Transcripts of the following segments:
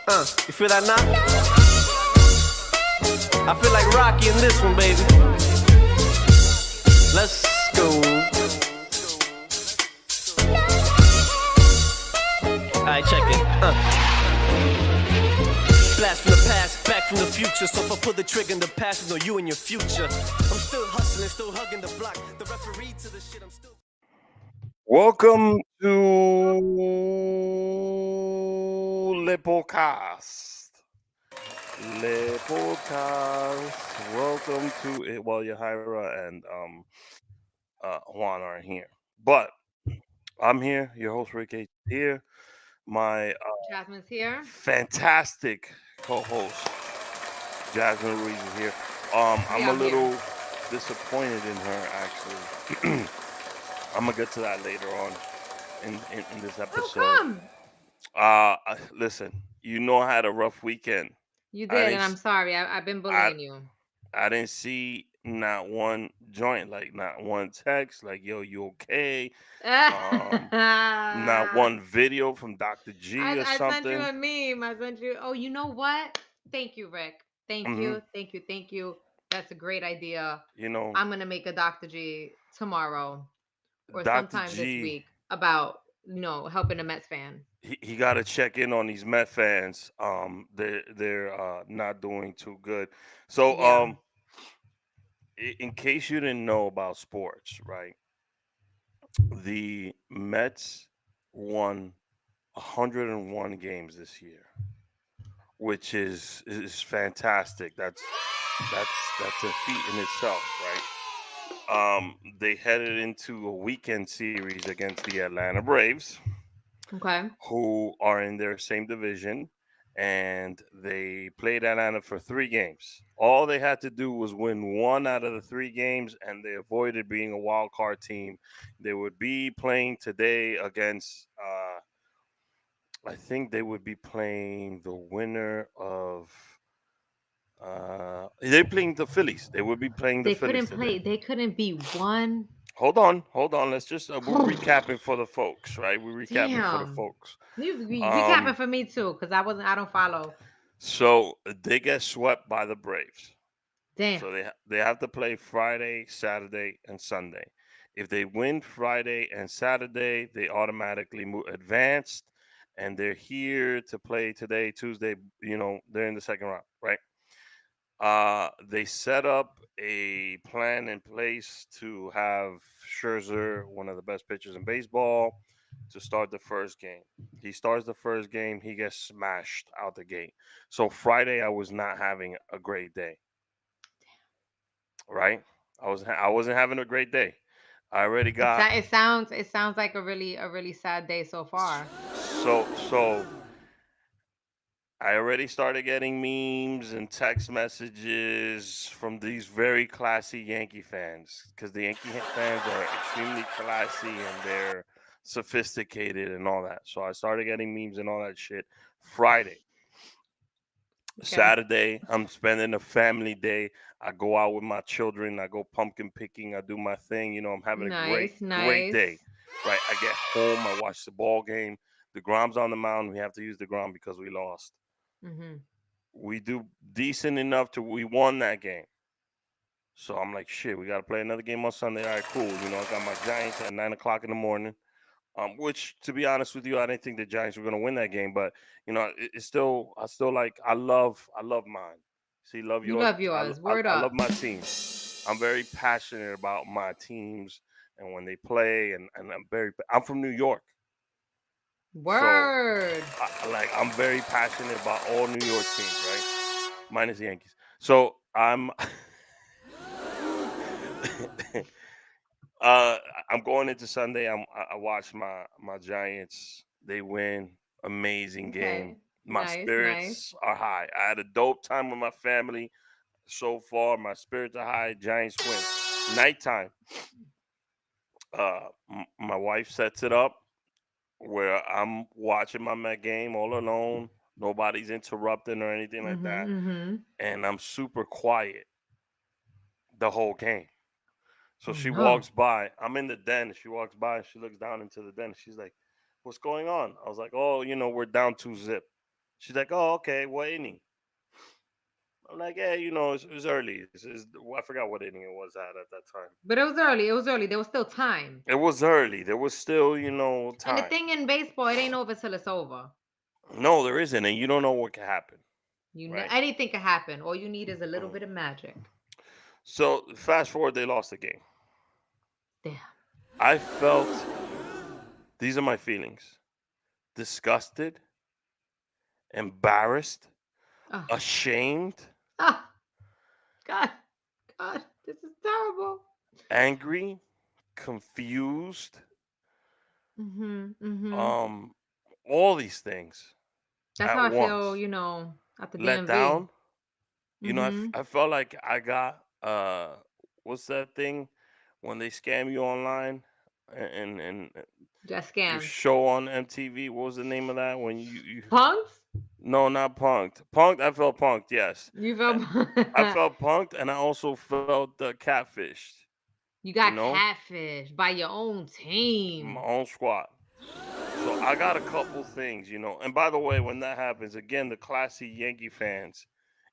You feel that knock? I feel like Rocky in this one, baby. Let's go. Alright, check it. Blast from the past, back from the future. So if I pull the trigger in the past, it's no you in your future. I'm still hustling, still hugging the block. The referee to the shit, I'm still. Welcome to Le Podcast. Le Podcast. Welcome to it. Well, Yahira and Juan are here, but I'm here. Your host Rick H here. My Jasmine's here. fantastic co-host Jasmine Ruiz is here. I'm Yeah, a I'm here. little disappointed in her actually. I'm gonna get to that later on in this How episode. come? Listen, you know I had a rough weekend. You I did, didn't, and I'm sorry. I've been I, bullying you. I didn't see not one joint, like not one text, like yo, you okay? Um, Not I, one video from Dr. G or I sent you something. a meme. I sent you. Oh, you know what? Thank you, Rick. Thank hmm you. Thank you. Thank you. That's a great idea. You know, I'm gonna make a Dr. G tomorrow or Dr. sometime this G, week about helping a Mets fan. he got to check in on these Met fans. They're not doing too good. So, Yeah. in case you didn't know about sports, right? The Mets won 101 games this year, which is fantastic. That's a feat in itself, right? They headed into a weekend series against the Atlanta Braves, Okay. who are in their same division, and they played Atlanta for 3 games. All they had to do was win one out of the 3 games, and they avoided being a wild card team. They would be playing today against. I think they would be playing the winner of. They're playing the Phillies. They would be playing the They Phillies couldn't today. play. They couldn't be one. Hold on. Let's just we're recapping for the folks, right? We're recapping for the Damn. folks. You recapping Um, for me too, because I don't follow. so they get swept by the Braves. Damn. So they have to play Friday, Saturday, and Sunday. If they win Friday and Saturday, they automatically move advanced, and they're here to play today, Tuesday. They're in the second round, right? They set up a plan in place to have Scherzer, one of the best pitchers in baseball, to start the first game. He starts the first game, he gets smashed out the gate. So Friday, I was not having a great day, right? I wasn't having a great day. I already got It sounds like a really sad day so far. so I already started getting memes and text messages from these very classy Yankee fans because the Yankee fans are extremely classy and they're sophisticated and all that. So I started getting memes and all that shit. Friday, Okay. Saturday, I'm spending a family day. I go out with my children. I go pumpkin picking. I do my thing. I'm having a great, Nice, great nice. day. Right. I get home. I watch the ball game. The Grom's on the mound. We have to use the Grom because we lost. Hmm. We do decent enough to we won that game. So I'm like, shit, we got to play another game on Sunday. All right, cool. I got my Giants at 9 o'clock in the morning. Which, to be honest with you, I didn't think the Giants were going to win that game, but it's still, I love mine. See, love You yours. love yours. Word I love up. my team. I'm very passionate about my teams and when they play, and I'm from New York, so Word. I'm very passionate about all New York teams, right? Minus the Yankees. So I'm Uh, I'm going into Sunday. I watched my Giants. They win. Amazing game. Okay. My Nice, nice. spirits are high. I had a dope time with my family so far. My spirits are high. Giants win. Nighttime. My wife sets it up where I'm watching my Met game all alone. Nobody's interrupting or anything like that, Mm-hmm. Mm-hmm. and I'm super quiet the whole game. So Oh she no. walks by. I'm in the den. She walks by and she looks down into the den. She's like, "What's going on?" I was like, "Oh, we're down 2-zip." She's like, "Oh, okay. What inning?" I'm like, "Yeah, it was early. I forgot what inning it was at that time. But it was early. It was early. There was still time. It was early. There was still, And the time. thing in baseball, it ain't over till it's over. No, there isn't, and you don't know what can happen, right? Anything could happen. All you need is a little Mm. bit of magic. So fast forward, they lost the game. Damn. I felt these are my feelings: disgusted, embarrassed, Oh, ashamed, oh God, God, this is terrible. angry, confused, Mm-hmm. um, all these things That's at how I feel, once. at the Let DMV. down. Mm-hmm. I felt like I got what's that thing when they scam you online and Just you scams. show on MTV. What was the name of that when you Punks? no, not punked. Punked, I felt punked, yes. You Uh, felt I felt punked and I also felt catfished, you you got know, catfish by your own my team. own squad. So I got a couple things, And by the way, when that happens, again, the classy Yankee fans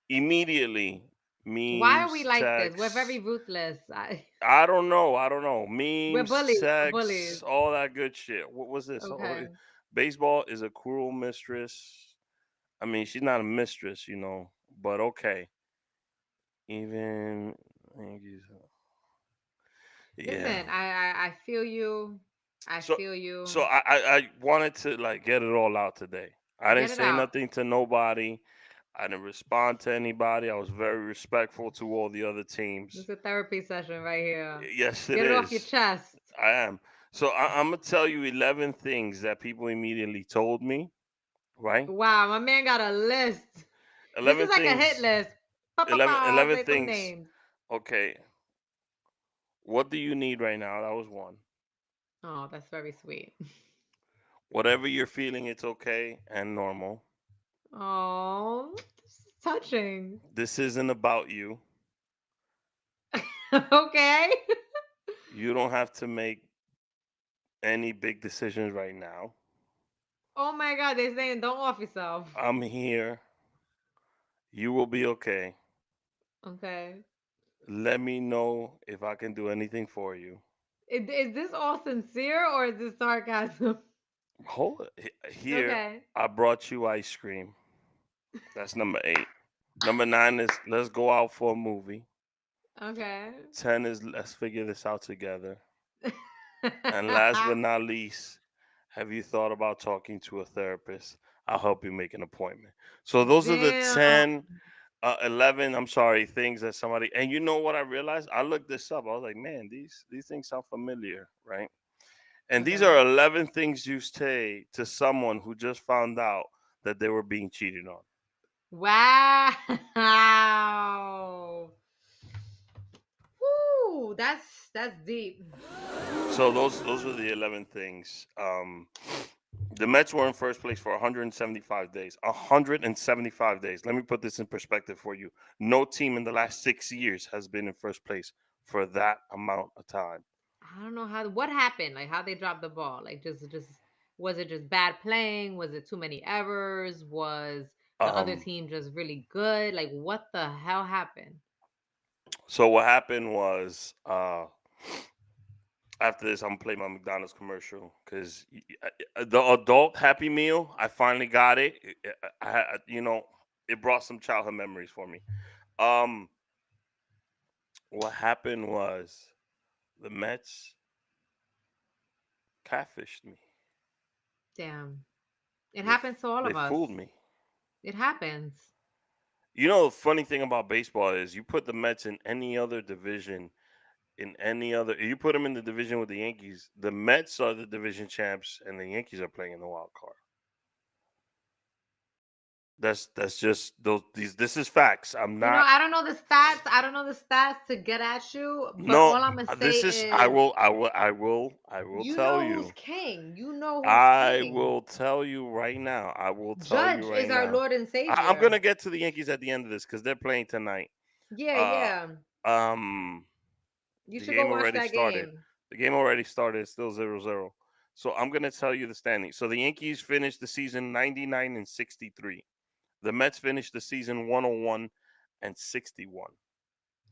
immediately Why are we memes, like this? We're very texts. ruthless. I don't know. I don't know. We're Memes, bullies. We're sex, bullies. all that good shit. What was this? Okay. Baseball is a cruel mistress. I mean, she's not a mistress, but okay. Even yeah. Listen, I feel you. I So feel so you. I wanted to like get it all out today. I didn't Get it say out. nothing to nobody. I didn't respond to anybody. I was very respectful to all the other It's teams. a therapy session right here. Yes, it Get it off your is. chest. I am. So I'm gonna tell you 11 things that people immediately told me. Right? Wow, my man got a list. This is 11 like a hit things. list. Pa pa 11, pa. 11 Say some things. names. Okay. What do you need right now? That was one. Oh, that's very sweet. Whatever you're feeling, it's okay and normal. Oh, this is touching. This isn't about you. Okay. You don't have to make any big decisions right now. Oh my God, they're saying don't off yourself. I'm here. You will be okay. Okay. Let me know if I can do anything for you. Is this all sincere or is this sarcasm? Hold it. Here, Okay. I brought you ice cream. That's number 8. Number 9 is let's go out for a movie. Okay. 10 is let's figure this out together. And last but not least, have you thought about talking to a therapist? I'll help you make an appointment. So those are the Damn. 10, 11, I'm sorry, things that somebody, and you know what I realized? I looked this up. I was like, man, these things sound familiar, right? And these Okay. are 11 things you say to someone who just found out that they were being cheated on. Wow. Woo, that's deep. So those were the 11 things. The Mets were in first place for 175 days. 175 days. Let me put this in perspective for you. No team in the last 6 years has been in first place for that amount of time. I don't know what happened, like how they dropped the ball. Like just was it just bad playing? Was it too many errors? Was the other Um, team just really good? Like what the hell happened? so what happened was after this, I'm gonna play my McDonald's commercial because the adult Happy Meal, I finally got it. It brought some childhood memories for me. Um, what happened was the Mets catfished me. Damn. It They happens to all they of us. fooled me. It happens. The funny thing about baseball is you put the Mets in any other division, you put them in the division with the Yankees. The Mets are the division champs, and the Yankees are playing in the wild card. That's just those these. This is facts. I'm not. I don't know the stats. I don't know the stats to get at you, but No, all I'm gonna say this is. I is will. I will you tell know who's you. king. You know who's I king. will tell you right now. I will tell you Judge right is our now. Lord and I'm gonna Savior. get to the Yankees at the end of this because they're playing tonight. Yeah, Uh, yeah. um, You the should go game watch already that started. game. The game already started. It's still 0-0. So I'm gonna tell you the standings. So the Yankees finished the season 99 and 63. The Mets finished the season 101 and 61.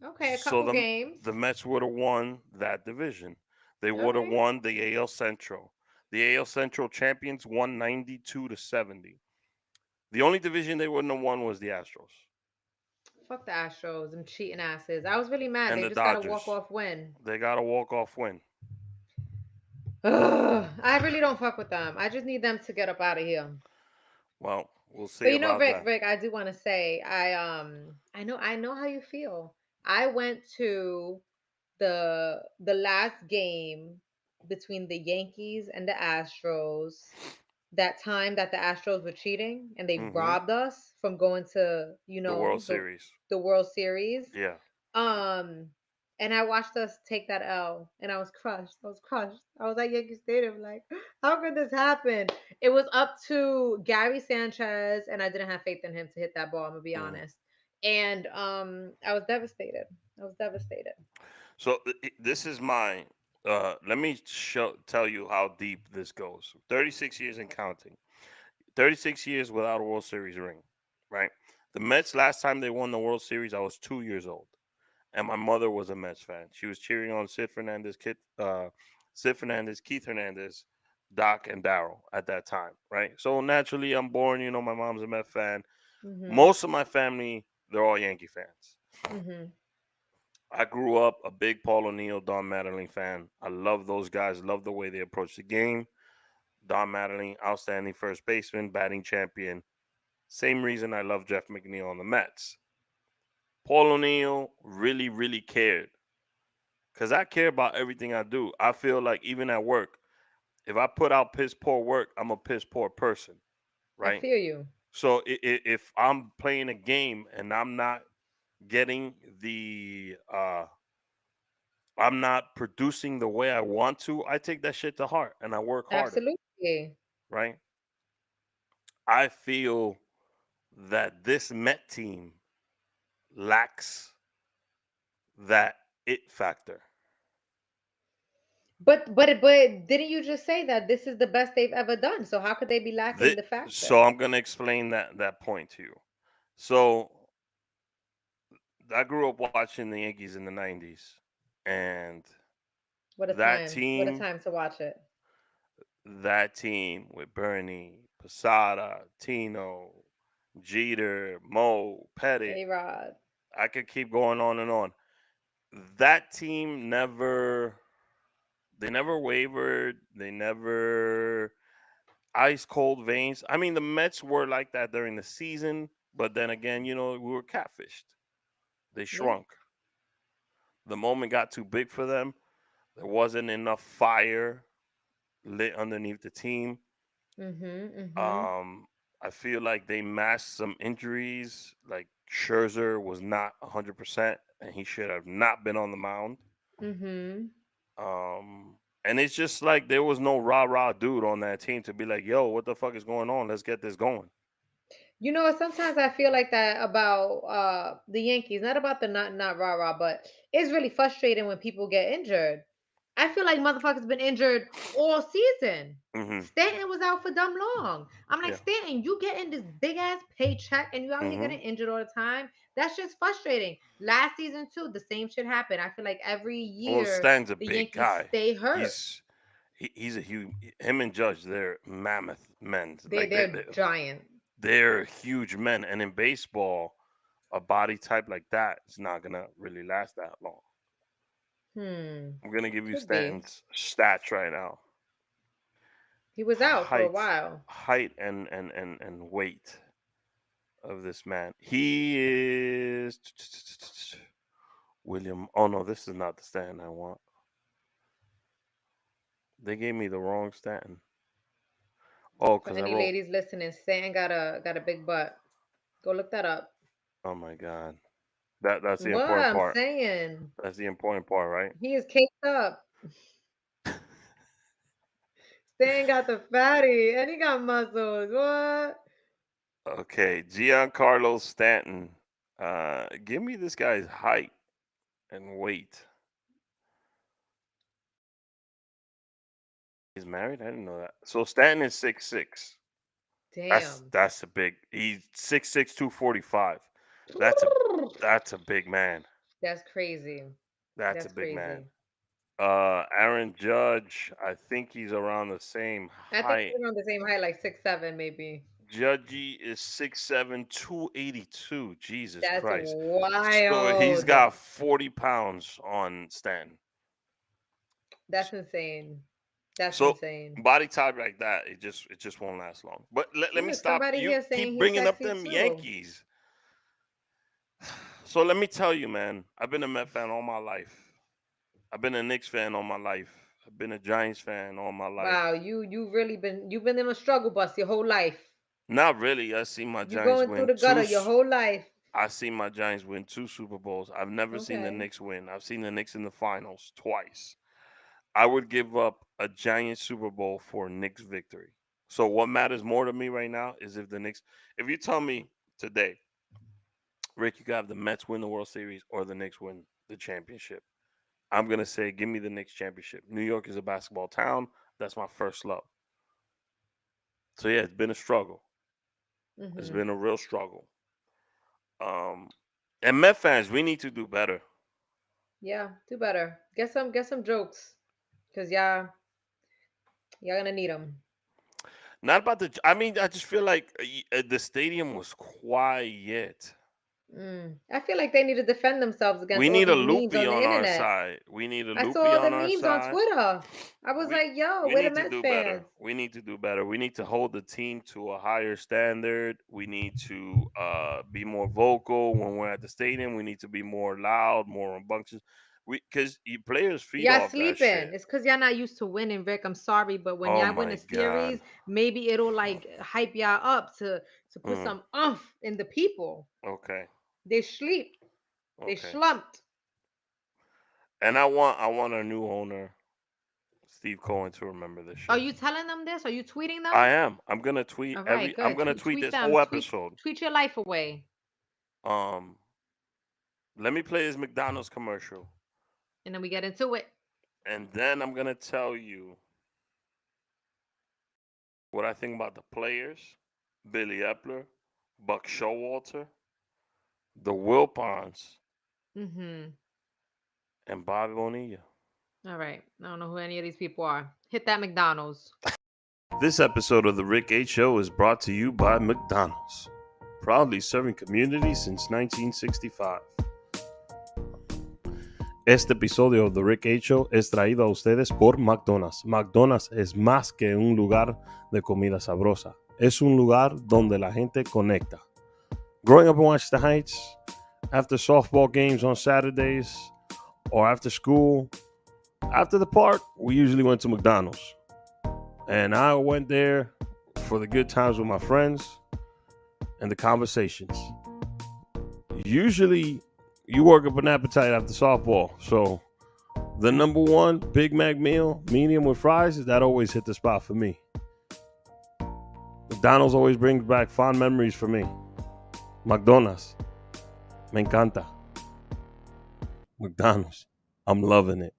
Okay, a So couple the games. Mets would have won that division. They All would have right. won the AL Central. The AL Central champions won 92 to 70. The only division they wouldn't have won was the Astros Fuck the Astros, them cheating asses. I was really mad. and They the just got a walk Dodgers. off win. They got a walk-off win. Ugh, I really don't fuck with them. I just need them to get up out of here. Well, we'll see But you know, about Rick, that. Rick, I do want to say, I know how you feel. I went to the last game between the Yankees and the Astros. That time that the Astros were cheating and they Hmm. robbed us from going to, The World Series. the World Series. Yeah. Um, and I watched us take that L, and I was crushed. I was crushed. I was at Yankee Stadium, like, how could this happen? It was up to Gary Sanchez, and I didn't have faith in him to hit that ball. I'm gonna be Mm. honest. And I was devastated. I was devastated. So this is my. Let me tell you how deep this goes. 36 years and counting. 36 years without a World Series ring, right? The Mets last time they won the World Series, I was 2 years old, and my mother was a Mets fan. She was cheering on Sid Fernandez, Keith Hernandez, Doc, and Darryl at that time, right? So naturally, I'm born. My mom's a Mets fan. Mhm. Most of my family, they're all Yankee fans. Mhm. I grew up a big Paul O'Neill, Don Mattingly fan. I love those guys. Love the way they approach the game. Don Mattingly, outstanding first baseman, batting champion. Same reason I love Jeff McNeil on the Mets. Paul O'Neill really, really cared because I care about everything I do. I feel like even at work, if I put out piss poor work, I'm a piss poor person, I right? feel you. So if I'm playing a game and getting the I'm not producing the way I want to, I take that shit to heart and I work harder, Absolutely. right? I feel that this Met team lacks that it factor. But didn't you just say that this is the best they've ever done? So how could they be lacking Thi- the so factor? I'm gonna explain that point to you. So I grew up watching the Yankees in the '90s, and What a that time. What a team, time to watch it. that team with Bernie, Posada, Tino, Jeter, Mo, Pettit, A-Rod. I could keep going on and on. That team never wavered. They never ice cold veins. I mean, the Mets were like that during the season, but then again, we were catfished. They Yeah. shrunk. The moment got too big for them. There wasn't enough fire lit underneath the team. Mhm. Mhm. Um, I feel like they masked some injuries. Like Scherzer was not 100%, and he should have not been on the mound. Mhm. And it's just like there was no rah rah dude on that team to be like, "Yo, what the fuck is going on? Let's get this going." You know, sometimes I feel like that about the Yankees, not about the not rah rah, but it's really frustrating when people get injured. I feel like motherfuckers been injured all season. Hmm. Stanton was out for dumb long. I'm like, Yeah. Stanton, you getting this big ass paycheck and you out here Hmm. getting injured all the time. That's just frustrating. Last season too, the same shit happened. I feel like every Well, year Stan's a the big Yankees guy. stay hurt. He's a huge. Him and Judge, they're mammoth men. They Like they're giant. they're huge men. And in baseball, a body type like that is not gonna really last that long. Hmm. I'm gonna give you Could be. Stanton's stats right now. He was out for a Height, while. and weight of this man. He is William. Oh no, this is not the Stanton I want. They gave me the wrong Stanton. Oh, For because I any wrote. ladies listening, Stan got a big butt. Go look that up. Oh my God. That's the What important I'm part. saying, That's the important part, right? he is caked up. Stan got the fatty and he got muscles. What? Okay, Giancarlo Stanton. Give me this guy's height and weight. He's married. I didn't know that. So Stanton is 6'6". Damn. That's a big. He's 6'6", 245. That's a that's a big man. That's crazy. That's a That's big man. crazy. Aaron Judge, I think he's around the same I think height. we're on the same height, like 6'7", maybe. Judgy is 6'7", 282. Jesus That's Christ. So he's wild. got 40 pounds on Stan. That's insane. That's So insane. body type like that, it just won't last long. But let me Look, stop. somebody You here saying keep he's bringing up sexy them too. Yankees. So let me tell you, man. I've been a Met fan all my life. I've been a Knicks fan all my life. I've been a Giants fan all my life. Wow, you've been in a struggle bus your whole life. Not really. I see my You Giants going through win the gutter your whole life. I see my Giants win two Super Bowls. I've never seen the Okay. Knicks win. I've seen the Knicks in the finals twice. I would give up a Giants Super Bowl for a Knicks victory. So what matters more to me right now is if you tell me today, Rick, you got the Mets win the World Series or the Knicks win the championship. I'm gonna say, give me the Knicks championship. New York is a basketball town. That's my first love. So yeah, it's been a struggle. It's Mhm. been a real struggle. Um, and Met fans, we need to do better. Yeah, do better. Get some jokes, cause y'all gonna need them. Not about the. I mean, I just feel like the stadium was quiet. I feel like they need to defend themselves against We all need a these memes loopy on the on our internet. side. We need a I loopy saw the on our memes on side. Twitter. I was We like, yo, we we're the need to Mets do better. fans. We need to do better. We need to hold the team to a higher standard. We need to be more vocal when we're at the stadium. We need to be more loud, more rambunctious. Because players feed Y'all off that shit. sleeping. It's because y'all not used to winning, Rick. I'm sorry, but when Oh y'all win my a god. series, maybe it'll like hype y'all up to put Mm, some umph in the people. okay. They sleep. They Okay. slumped. And I want our new owner, Steve Cohen, to remember this Are shit. you telling them this? Are you tweeting I them? am. I'm gonna tweet All right, I'm good. gonna Tweet, tweet tweet this them. whole Tweet, episode. tweet your life away, Um, let me play this McDonald's commercial, and then we get into it. and then I'm gonna tell you what I think about the players, Billy Epler, Buck Showalter, the Wilpons, Mm-hmm. and Bobby Bonilla. All right. I don't know who any of these people are. Hit that McDonald's. This episode of the Rick H Show is brought to you by McDonald's, proudly serving communities since 1965. Este episodio de The Rick H Show es traído a ustedes por McDonald's. McDonald's es más que un lugar de comida sabrosa. Es un lugar donde la gente conecta. Growing up in Washington Heights, after softball games on Saturdays or after school, after the park, we usually went to McDonald's. And I went there for the good times with my friends and the conversations. Usually, you work up an appetite after softball. So, the number one Big Mac meal, medium with fries, that always hit the spot for me. McDonald's always brings back fond memories for me. McDonald's. Me encanta. McDonald's. I'm loving it.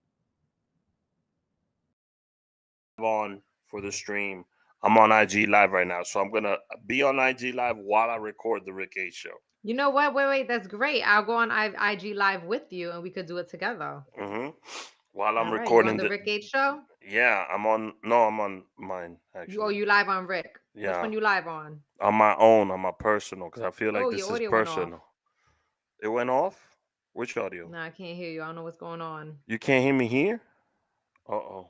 On for the stream. I'm on IG Live right now. So I'm going to be on IG Live while I record the Rick H Show. You know what? Wait. That's great. I'll go on IG Live with you, and we could do it together. Mm-hmm. While I'm All right. You on recording the Rick H show? Yeah, I'm on. No, I'm on mine actually. You live on Rick? Which Yeah, one you live on? on my own, on my personal, because I feel like Oh, this your is audio went off. personal. It went off. Which audio? No, I can't hear you. I don't know what's going on. You can't hear me here. Oh.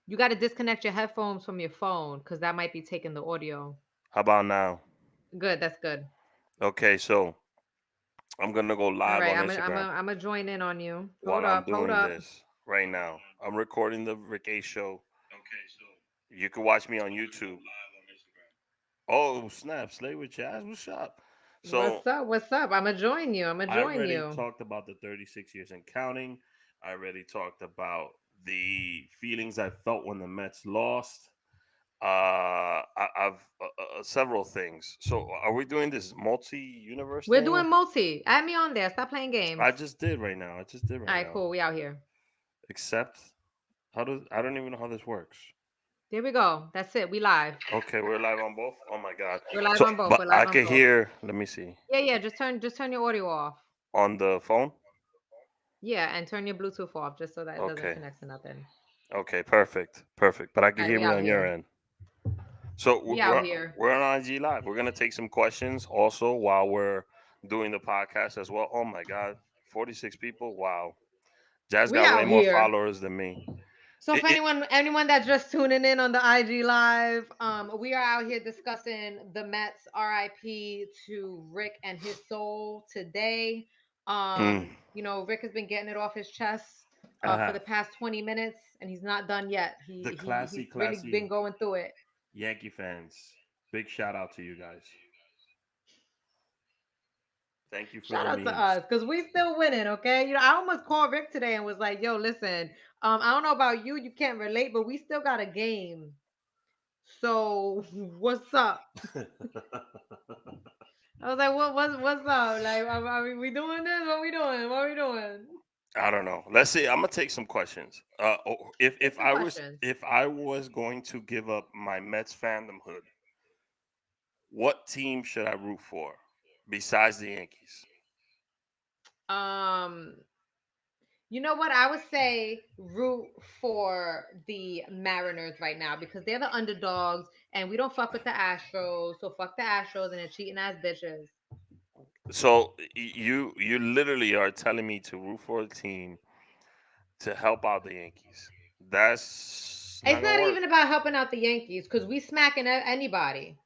You got to disconnect your headphones from your phone because that might be taking the audio. How about now? Good. That's good. Okay, so I'm gonna go All live right. on Instagram I'm gonna join in on you. while Hold I'm up. Hold doing up. this right now. I'm recording the Rick A Show. You can watch me on YouTube. Oh snap! Slay with Jazz. What's up? So What's up? What's up? I'm gonna join you. I'm gonna I join already you. talked about the 36 years and counting. I already talked about the feelings I felt when the Mets lost. I've several things. So, are we doing this multi-universe We're thing? doing multi. Add me on there. Stop playing games. I just did right now. I just did All right right. now. Cool. We out here. Except, how does I don't even know how this works. There we go. That's it. We live. Okay, we're live on both. Oh my god. We're live So, on both. but We're live I on can both. hear. Let me see Yeah, yeah. Just turn your audio off. on the phone. Yeah, and turn your Bluetooth off just so that it doesn't Okay. connect to nothing. Okay. Perfect. Perfect. But I can All right, hear we me out on your here. end. So We out here. we're on IG Live. We're gonna take some questions also while we're doing the podcast as well. Oh my god, 46 people. Wow. Jazz We got way out more here. followers than me. So It, for anyone that's just tuning in on the IG live, we are out here discussing the Mets RIP to Rick and his soul today. mm, Rick has been getting it off his chest I for the have past 20 minutes and he's not done yet. the He's classy, really been classy going through it. Yankee fans. Big shout out to you guys. Thank you for Shout the out to memes. us because we still winning, okay? I almost called Rick today and was like, yo, listen, I don't know about you, you can't relate, but we still got a game. So what's up? I was like, what's up? Like, we doing this? What we doing? What we doing? I don't know. Let's see. I'm gonna take some questions. If Take some questions. I was going to give up my Mets fandomhood, what team should I root for besides the Yankees? Um, you know what? I would say root for the Mariners right now because they're the underdogs and we don't fuck with the Astros. So fuck the Astros and they're cheating ass bitches. So you literally are telling me to root for a team to help out the Yankees. That's not It's gonna not work. even about helping out the Yankees because we smacking anybody.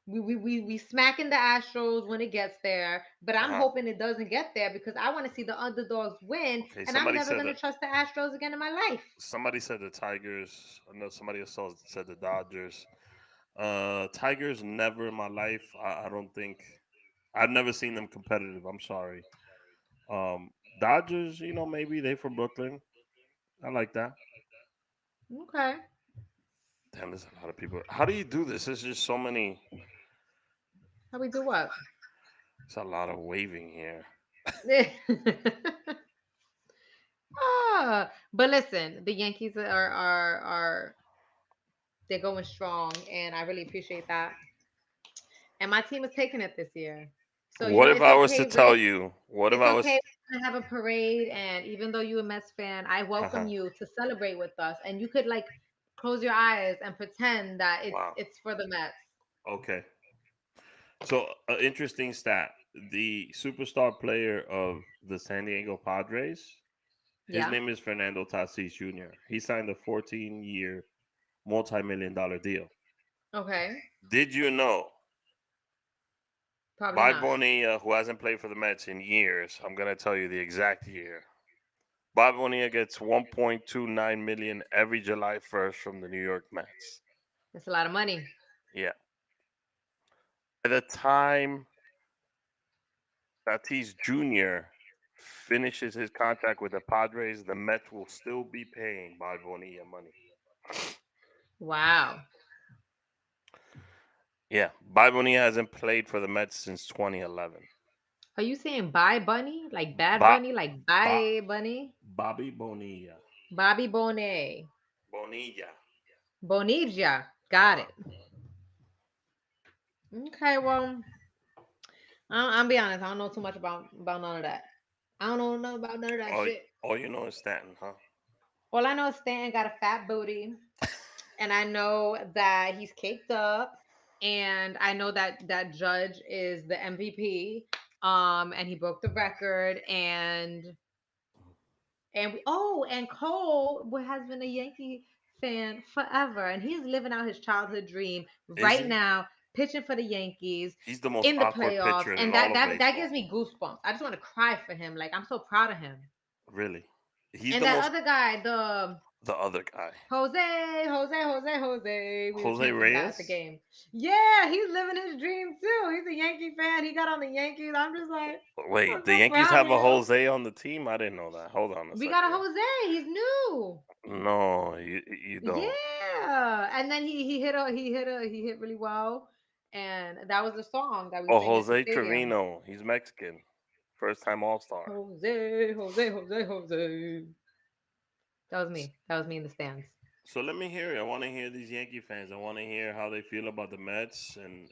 We smacking the Astros when it gets there, but I'm Uh-huh. hoping it doesn't get there because I want to see the underdogs win, Okay. and I'm never gonna trust the Astros again in my life. Somebody said the Tigers. I know somebody else said the Dodgers. Tigers never in my life. I don't think I've never seen them competitive. I'm sorry. Dodgers. Maybe they from Brooklyn. I like that. Okay, Damn, there's a lot of people. How do you do this? There's just so many. how we do what? It's a lot of waving here. But listen, the Yankees are they're going strong, and I really appreciate that. And my team is taking it this year. So What if it's I was to okay, tell Rick. you? What if It's I was? okay to have a parade, and even though you're a Mets fan, I welcome you to celebrate with us. And you could like close your eyes and pretend that it's Wow. it's for the Mets. Okay. So, an interesting stat: the superstar player of the San Diego Padres, his Yeah. name is Fernando Tatis Jr. He signed a 14-year, multi-million-dollar deal. Okay. Did you know? Probably By not. Bonilla, who hasn't played for the Mets in years, I'm gonna tell you the exact year. Bob Bonilla gets 1.29 million every July 1st from the New York Mets. That's a lot of money. Yeah. By the time Tatis Jr. finishes his contract with the Padres, the Mets will still be paying Bob Bonilla money. Wow. Yeah, Bob Bonilla hasn't played for the Mets since 2011. Are you saying bye bunny? Like bad Ba- bunny? Like ba- bye bunny? Bobby Bonilla. Bobby Bonet. Bonilla. Bonilla. Got Uh-huh. it. Okay, well, I'll be honest. I don't know too much about none of that. I don't know nothing about none of that All, shit. all you know is Stanton, huh? All I know is Stanton got a fat booty, and I know that he's caked up, and I know that Judge is the MVP, and he broke the record, and Cole has been a Yankee fan forever, and he's living out his childhood dream Is right he? now, pitching for the Yankees He's the most in the awkward playoffs, pitcher in and all that of that that baseball. gives me goosebumps. I just want to cry for him. Like I'm so proud of him. Really. He's And the that most. other guy, the The other guy. Jose. We were Jose chanting that at the Reyes? game. Yeah, he's living his dream too. He's a Yankee fan. He got on the Yankees. I'm just like, I'm Wait, the so Yankees proud of have a you. Jose on the team? I didn't know that. Hold on a We got a second. Jose. He's new. No, you don't. Yeah, and then he hit really well, and that was the song that we Oh, sang at the Jose stadium. Trevino. He's Mexican. First time All Star. Jose. That was me. That was me in the stands. So let me hear it. I want to hear these Yankee fans. I want to hear how they feel about the Mets and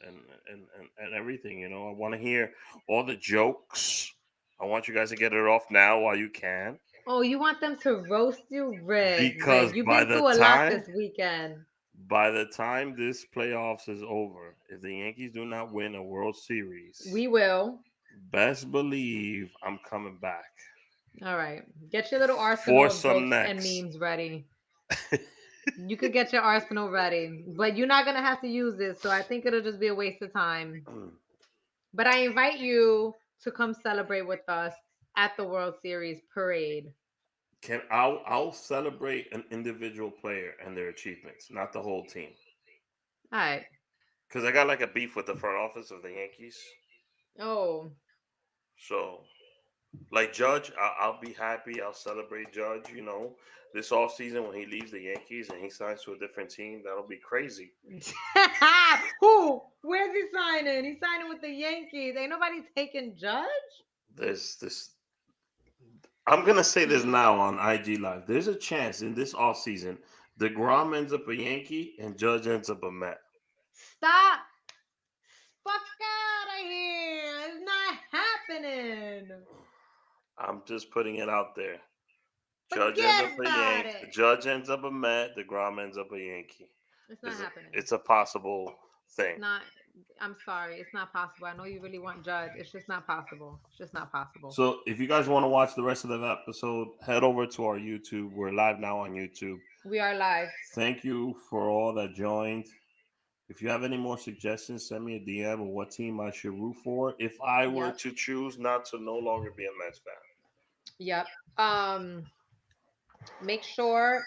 everything. I want to hear all the jokes. I want you guys to get it off now while you can, Oh, you want them to roast you, Rick? because Rick, you've by been the through a lot time this weekend. this playoffs is over, if the Yankees do not win a World Series, We will. best believe I'm coming back All right. Get your little for arsenal of some jokes and next. memes ready. You could get your arsenal ready, but you're not going to have to use it. So I think it'll just be a waste of time. But I invite you to come celebrate with us at the World Series parade. I'll celebrate an individual player and their achievements, not the whole team. All right. Because I got like a beef with the front office of the Yankees. Oh, So, like Judge, I'll be happy. I'll celebrate Judge. This off season when he leaves the Yankees and he signs to a different team, that'll be crazy. who? Where's he signing? He's signing with the Yankees. Ain't nobody taking Judge. There's this. I'm gonna say this now on IG Live. There's a chance in this off season, DeGrom ends up a Yankee and Judge ends up a Met. Stop. Fuck out of here. It's not happening. I'm just putting it out there. Judge ends Forget up a about Yankee. it. Judge ends up a Met. DeGrom ends up a Yankee. It's not It's a, happening. it's a possible It's thing. not. I'm sorry. It's not possible. I know you really want Judge. It's just not possible. It's just not possible. So if you guys want to watch the rest of the episode, head over to our YouTube. We're live now on YouTube. We are live. Thank you for all that joined. If you have any more suggestions, send me a DM of what team I should root for if I were Yep. to choose not to no longer be a Mets fan. Yep. Make Here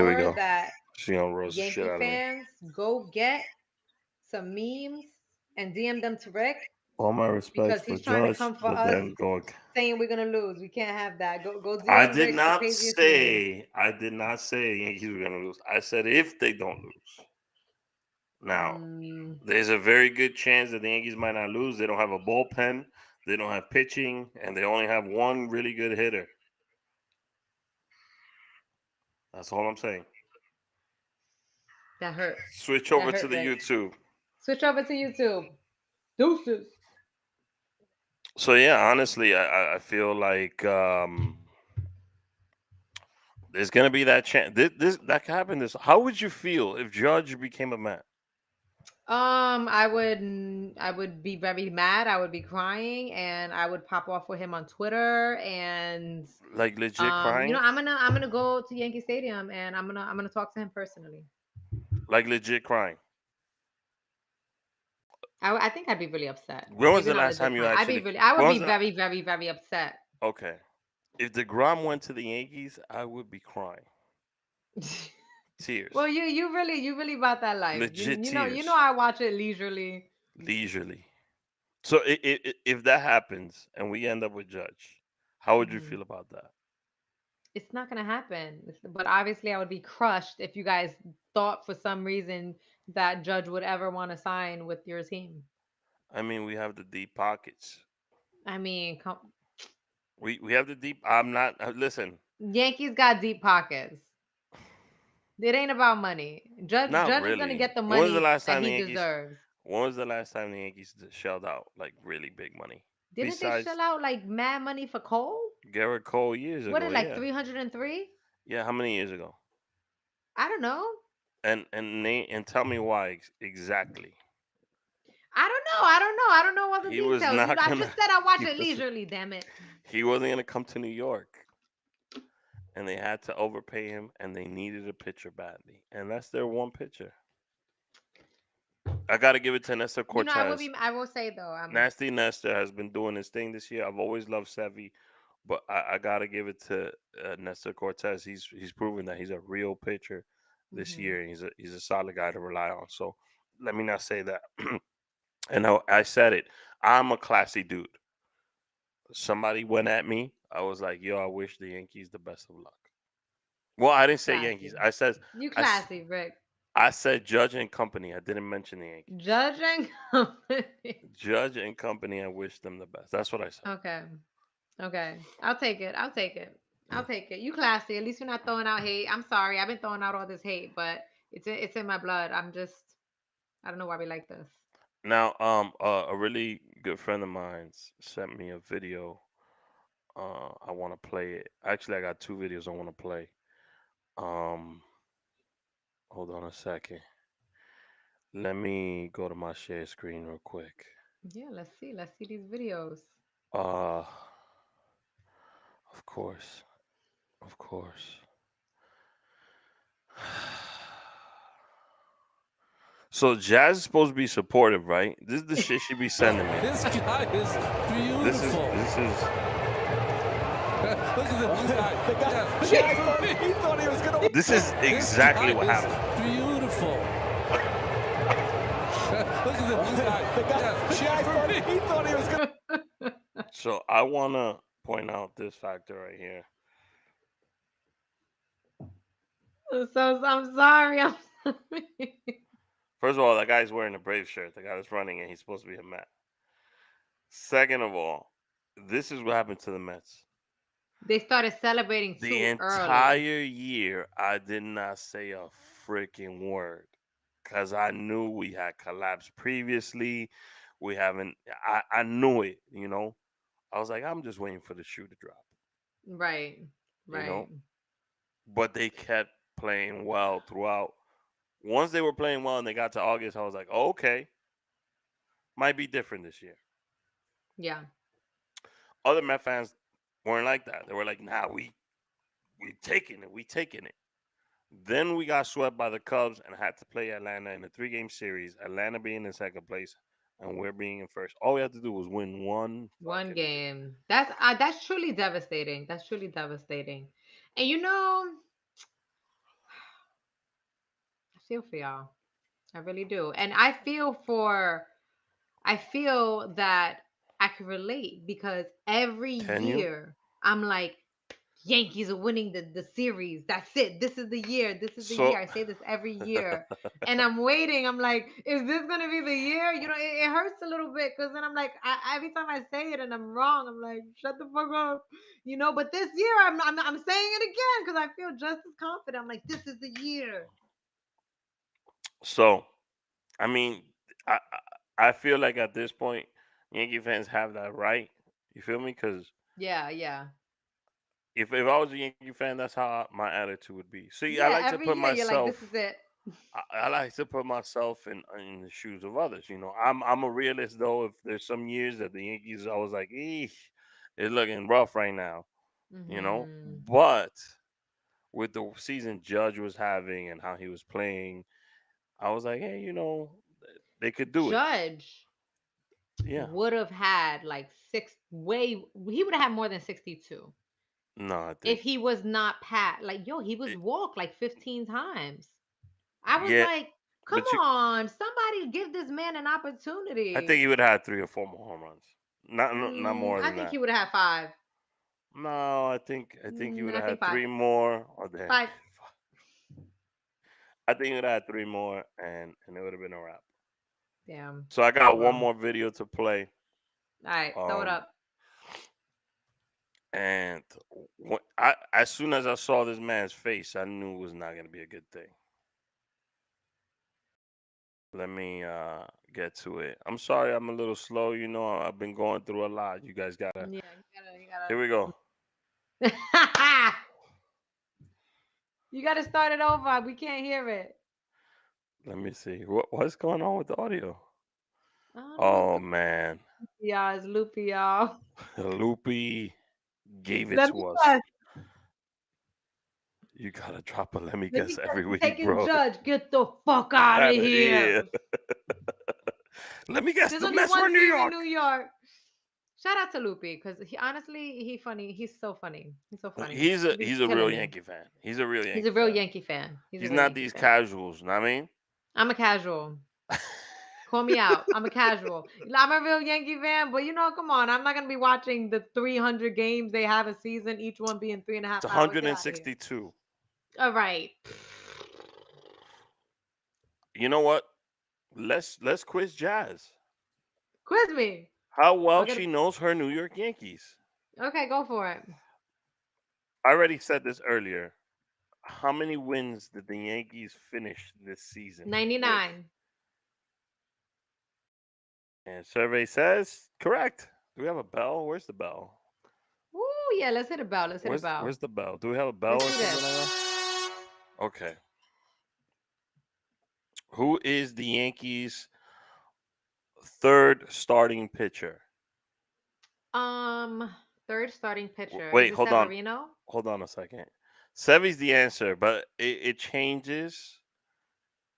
we sure go. that She gonna roast the shit Yankee out of me. fans go get some memes and DM them to Rick All my respects because for he's trying to Judge, come for but us then go. saying we're gonna lose. We can't have that. Go I DM did Rick the not craziest meme. say. I did not say Yankees were gonna lose. I said if they don't lose. Now, Mm, there's a very good chance that the Yankees might not lose. They don't have a bullpen. They don't have pitching, and they only have one really good hitter. That's all I'm saying. that hurt. Switch That over to hurt, the Rick. YouTube. Switch over to YouTube. Deuces. So yeah, honestly, I feel like there's gonna be that chance. This that could happen. How would you feel if Judge became a Met? I would be very mad. I would be crying, and I would pop off with him on Twitter. And Like legit crying? I'm gonna go to Yankee Stadium, and I'm gonna talk to him personally. Like legit crying. I think I'd be really upset. When was Maybe the not last legit time you crying. actually? I would When was be the, very, very, very upset. okay? If DeGrom went to the Yankees, I would be crying. Well, Tears. you really about that life. You Legit you know you know tears. I watch it leisurely. Leisurely. So if that happens and we end up with Judge, how would you Mhm. feel about that? It's not gonna happen. But obviously, I would be crushed if you guys thought for some reason that Judge would ever want to sign with your team. I mean, we have the deep pockets. I mean, We have the deep. I'm not. Listen, Yankees got deep pockets. It ain't about money. not Judge is gonna really. get the When was the money last that time the he Yankees? deserves. When was the last time the Yankees shelled out like really big money? Didn't they Besides shell out like mad money for Cole? Garrett Cole years What ago, is like yeah, 303? yeah. How many years ago? I don't know. And tell me why exactly. I don't know. I don't know. I don't know all the He was details. not I gonna. just said I watch He it was. leisurely. Damn it. He wasn't gonna come to New York, and they had to overpay him, and they needed a pitcher badly, and that's their one pitcher. I got to give it to Nestor Cortez. I will say though. Nasty Nestor has been doing his thing this year. I've always loved Sevy, but I got to give it to Nestor Cortez. He's proven that he's a real pitcher this Mhm. year, and he's a solid guy to rely on. So let me not say that. And I said it. I'm a classy dude. Somebody went at me. I was like, "Yo, I wish the Yankees the best of luck." Well, I didn't say Yankees. Classy. You I, s- classy, Rick. I said Judge and Company. I didn't mention the Yankees. Judge and company. Judge and Company. I wish them the best. That's what I said. Okay. Okay. I'll take it. I'll take it. I'll take it. You classy. At least you're not throwing out hate. I'm sorry. I've been throwing out all this hate, but it's in my blood. I don't know why we like this. Now, a really good friend of mine sent me a video. I want to play it. Actually, I got two videos I want to play. Um, hold on a second. Let me go to my share screen real quick. Yeah, let's see. Let's see these videos. Uh, of course, of course. So Jazz is supposed to be supportive, right? This is the shit she be sending me. This guy is beautiful. This is Look at the blue guy. He thought he was gonna. this is exactly what happened. Beautiful. Look at the blue guy. He thought he was gonna. So I wanna point out this factor right here. I'm sorry. I'm sorry. First of all, that guy's wearing a Brave shirt. The guy that's running it, he's supposed to be a Met. Second of all, this is what happened to the Mets. They started celebrating The too early. entire year, I did not say a freaking word because I knew we had collapsed previously. We haven't. I knew it. I was like, I'm just waiting for the shoe to drop. Right. You Right. know, but they kept playing well throughout. Once they were playing well and they got to August, I was like, oh, okay, might be different this year. Yeah. Other Met fans weren't like that. They were like, nah, we taking it. We taking it. Then we got swept by the Cubs and had to play Atlanta in a 3-game series. Atlanta being in second place and we're being in first. All we had to do was win one One fucking game. That's truly devastating. That's truly devastating. And I feel for y'all. I really do. And I feel that I can relate because every Can you? year I'm like, Yankees are winning the series. That's it. This is the year. This is the So year. I say this every year. And I'm waiting. I'm like, is this going to be the year? It hurts a little bit because then I'm like, every time I say it and I'm wrong, I'm like, shut the fuck up. But this year I'm saying it again because I feel just as confident. I'm like, this is the year. so I mean, I feel like at this point, Yankee fans have that right. You feel me? Because Yeah, yeah. if I was a Yankee fan, that's how my attitude would be. See, I Yeah, like to every put year you're like, this myself. is it. I like to put myself in the shoes of others. I'm a realist though. If there's some years that the Yankees, I was like, eesh, it's looking rough right now. Hmm. But with the season Judge was having and how he was playing, I was like, hey, they could do it. Judge Yeah. would have had like he would have had more than 62 No, I if think. he was not pat. Like, yo, he was It, walked like 15 times. I was yeah, like, come but on, somebody give this man an I think opportunity. he would have had 3 or 4 more home runs. Not more I than think that. he would have had five. No, I think he would I have think had five. 3 more. Or then Five. I think he would have had 3 more, and it would have been a wrap. Damn. So I Oh got one well. more video to play. All right, throw it Um, up. and as soon as I saw this man's face, I knew it was not gonna be a good thing. Let me get to it. I'm sorry, I'm a little slow. I've been going through a lot. You guys gotta. Yeah, Here we go. you gotta you gotta start it over. We can't hear it. Let me see. What's going on with the audio? I don't know what's Oh going man, on. Y'all, it's loopy, y'all. Loopy gave it Let me to us. guess. You gotta drop a let me Let me guess guess. every You week, taking bro. Judge. Get the fuck out of Out of here. here. Let me guess. There's The only Mets were one New team in York. New York. Shout out to Loopy because he funny. He's so funny. He's so funny. He's a He be he's a real killing me. Yankee fan. He's a real He's Yankee a real fan. Yankee fan. He's a He's real not Yankee these fan. casuals. Know what I mean? I'm a casual. Call me out. I'm a casual. I'm a real Yankee fan, but come on. I'm not gonna be watching the 300 games they have a season, each one being three and a It's half hours. Get out of here. 162. All right. You know what? Let's quiz Jazz. Quiz me. How well Okay. she knows her New York Yankees. Okay, go for it. I already said this earlier. How many wins did the Yankees finish this season with? 99. And survey says correct. Do we have a bell? Where's the bell? Ooh, yeah, let's hit a bell. Let's hit a Where's bell. the bell? Do we have a bell Let's or do something this. like that? Okay. Who is the Yankees' third starting pitcher? Um, Third starting pitcher. Is Wait, it hold on. Severino? Hold on a second. Sevy's the answer, but it changes.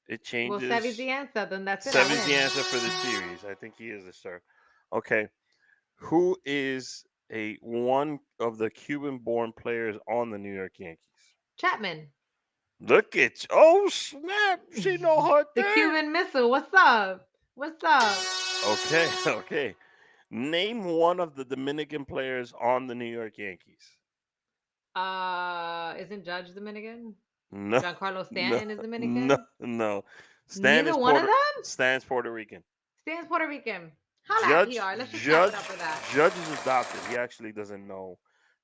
It Well, Sevy's changes. the answer, then that's it. I Sevy's win. the answer for the series. I think he is the star. Okay. Who is a one of the Cuban-born players on the New York Yankees? Chapman. Look at oh snap! She know her The thing. Cuban Missile. What's up? What's up? Okay, okay. Name one of the Dominican players on the New York Yankees. Isn't Judge Dominican? No, Giancarlo no, Stanton is no, Dominican. no. Stan Neither is one of Puerto. them? Stan's Puerto Rican. Stan's Puerto Rican. Holla at Judge, PR. Let's just chop Judge, it up with that. Judge is adopted. He actually doesn't know